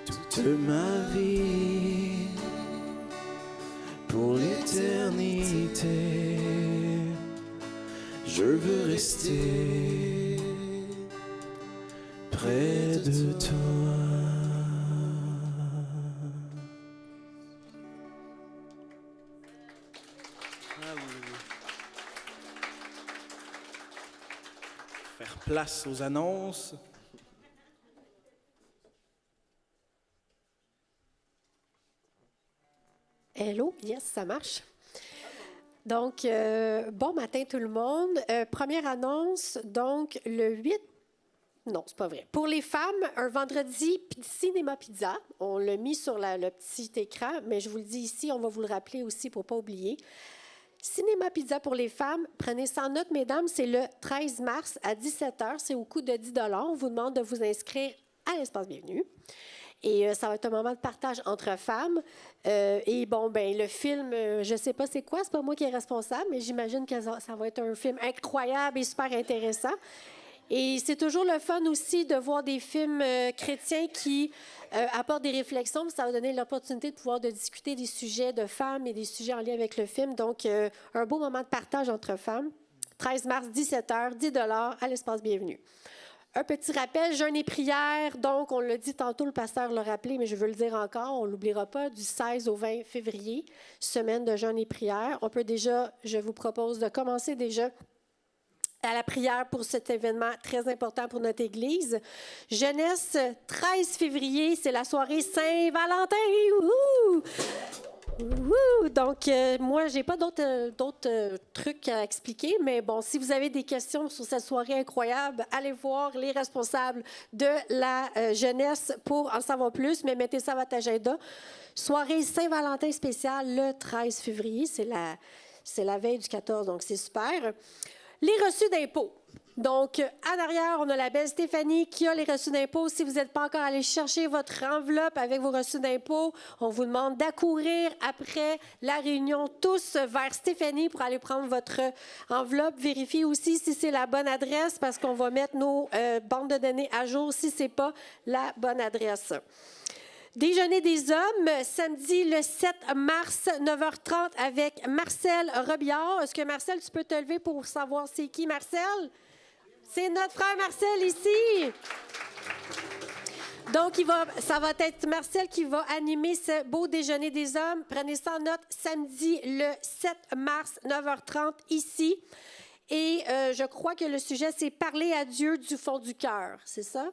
toute ma vie pour l'éternité. Je veux rester près de toi. Faire place aux annonces. Hello, yes, ça marche. Donc, bon matin tout le monde. Première annonce, donc le 8, non, c'est pas vrai. Pour les femmes, un vendredi, cinéma pizza. On l'a mis sur le petit écran, mais je vous le dis ici, on va vous le rappeler aussi pour ne pas oublier. Cinéma Pizza pour les femmes, prenez ça en note, mesdames, c'est le 13 mars à 17h. C'est au coût de 10 $. On vous demande de vous inscrire à l'Espace Bienvenue. Et ça va être un moment de partage entre femmes. Et bon, ben le film, je ne sais pas c'est quoi, c'est pas moi qui est responsable, mais j'imagine que ça va être un film incroyable et super intéressant. Et c'est toujours le fun aussi de voir des films chrétiens qui apportent des réflexions. Ça va donner l'opportunité de pouvoir discuter des sujets de femmes et des sujets en lien avec le film. Donc, un beau moment de partage entre femmes. 13 mars, 17h, 10 $ à l'Espace Bienvenue. Un petit rappel, jeûne et prière. Donc, on l'a dit tantôt, le pasteur l'a rappelé, mais je veux le dire encore, on ne l'oubliera pas, du 16 au 20 février, semaine de jeûne et prière. On peut déjà, je vous propose de commencer déjà à la prière pour cet événement très important pour notre Église. Jeunesse, 13 février, c'est la soirée Saint-Valentin. Wouhou! Wouhou! Donc, moi, je n'ai pas d'autres trucs à expliquer, mais bon, si vous avez des questions sur cette soirée incroyable, allez voir les responsables de la jeunesse pour en savoir plus, mais mettez ça à votre agenda. Soirée Saint-Valentin spéciale le 13 février, c'est la veille du 14, donc c'est super. Les reçus d'impôts. Donc, en arrière, on a la belle Stéphanie qui a les reçus d'impôts. Si vous n'êtes pas encore allé chercher votre enveloppe avec vos reçus d'impôts, on vous demande d'accourir après la réunion tous vers Stéphanie pour aller prendre votre enveloppe. Vérifiez aussi si c'est la bonne adresse parce qu'on va mettre nos bandes de données à jour si ce n'est pas la bonne adresse. Déjeuner des hommes, samedi le 7 mars, 9h30 avec Marcel Robillard. Est-ce que Marcel, tu peux te lever pour savoir c'est qui, Marcel? C'est notre frère Marcel ici. Donc, ça va être Marcel qui va animer ce beau déjeuner des hommes. Prenez ça en note, samedi le 7 mars, 9h30 ici. Et je crois que le sujet, c'est parler à Dieu du fond du cœur. C'est ça?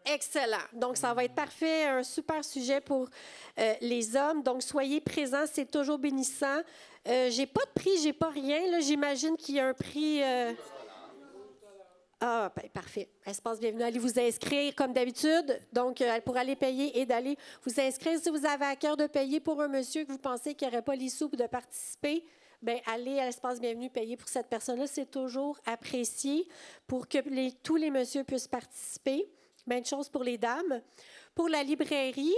Excellent. Donc, ça va être parfait, un super sujet pour les hommes. Donc, soyez présents, c'est toujours bénissant. J'ai pas de prix, j'ai pas rien. Là, j'imagine qu'il y a un prix... Ah, ben, parfait. Espace Bienvenue, allez vous inscrire comme d'habitude. Donc, pour aller payer et d'aller vous inscrire. Si vous avez à cœur de payer pour un monsieur que vous pensez qu'il n'aurait pas les sous de participer, bien, allez à l'Espace Bienvenue payer pour cette personne-là. C'est toujours apprécié pour que tous les messieurs puissent participer. Même chose pour les dames. Pour la librairie,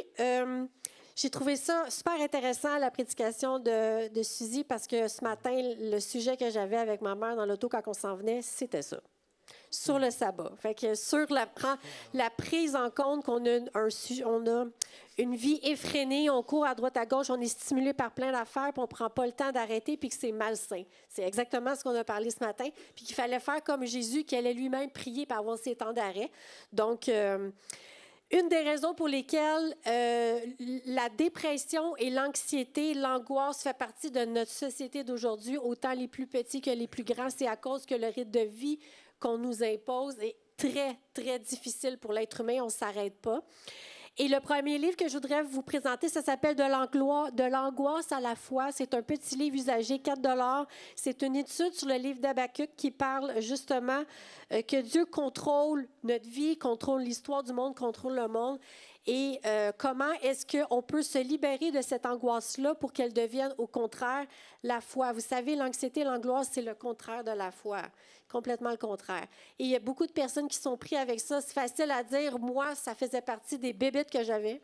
j'ai trouvé ça super intéressant, la prédication de Suzy, parce que ce matin, le sujet que j'avais avec ma mère dans l'auto quand on s'en venait, c'était ça. Sur le sabbat. Fait que sur la prise en compte qu'on a on a une vie effrénée, on court à droite à gauche, on est stimulé par plein d'affaires, puis on ne prend pas le temps d'arrêter, puis que c'est malsain. C'est exactement ce qu'on a parlé ce matin, puis qu'il fallait faire comme Jésus, qui allait lui-même prier pour avoir ses temps d'arrêt. Donc, une des raisons pour lesquelles la dépression et l'anxiété, l'angoisse fait partie de notre société d'aujourd'hui, autant les plus petits que les plus grands, c'est à cause que le rythme de vie qu'on nous impose est très, très difficile pour l'être humain. On ne s'arrête pas. Et le premier livre que je voudrais vous présenter, ça s'appelle « De l'angoisse à la foi ». C'est un petit livre usagé, 4 $. C'est une étude sur le livre d'Habakkuk qui parle justement que Dieu contrôle notre vie, contrôle l'histoire du monde, contrôle le monde. Et comment est-ce qu'on peut se libérer de cette angoisse-là pour qu'elle devienne, au contraire, la foi. Vous savez, l'anxiété et l'angoisse, c'est le contraire de la foi. Complètement le contraire. Et il y a beaucoup de personnes qui sont prises avec ça. C'est facile à dire. Moi, ça faisait partie des bébites que j'avais.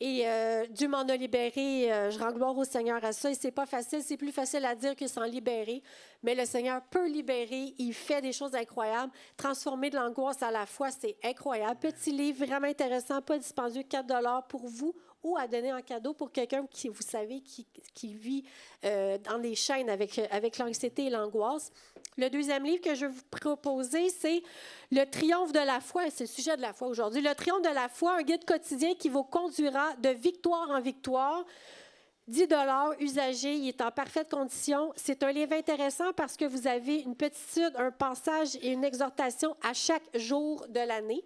Et Dieu m'en a libéré. Je rends gloire au Seigneur à ça. Et c'est pas facile. C'est plus facile à dire que s'en libérer. Mais le Seigneur peut libérer. Il fait des choses incroyables. Transformer de l'angoisse à la foi, c'est incroyable. Petit livre vraiment intéressant, pas dispendieux, 4 $ pour vous ou à donner en cadeau pour quelqu'un qui, vous savez, qui vit dans les chaînes avec l'anxiété et l'angoisse. Le deuxième livre que je vais vous proposer, c'est Le triomphe de la foi. C'est le sujet de la foi aujourd'hui. Le triomphe de la foi, un guide quotidien qui vous conduira de victoire en victoire. 10 $ usagé, il est en parfaite condition. C'est un livre intéressant parce que vous avez une petite étude, un passage et une exhortation à chaque jour de l'année.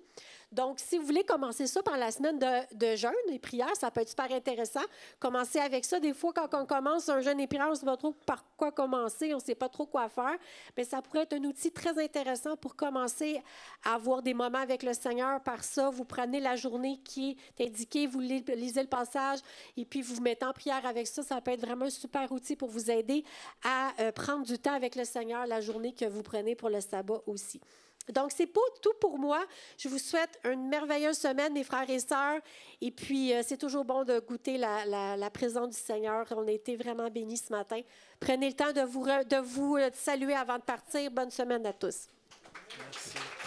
Donc, si vous voulez commencer ça par la semaine de jeûne et prière, ça peut être super intéressant. Commencer avec ça. Des fois, quand on commence un jeûne et prière, on ne sait pas trop par quoi commencer, on ne sait pas trop quoi faire. Mais ça pourrait être un outil très intéressant pour commencer à avoir des moments avec le Seigneur. Par ça, vous prenez la journée qui est indiquée, vous lisez le passage et puis vous vous mettez en prière avec ça. Ça peut être vraiment un super outil pour vous aider à prendre du temps avec le Seigneur la journée que vous prenez pour le sabbat aussi. Donc, c'est tout pour moi. Je vous souhaite une merveilleuse semaine, mes frères et sœurs. Et puis, c'est toujours bon de goûter la présence du Seigneur. On a été vraiment bénis ce matin. Prenez le temps de vous saluer avant de partir. Bonne semaine à tous. Merci.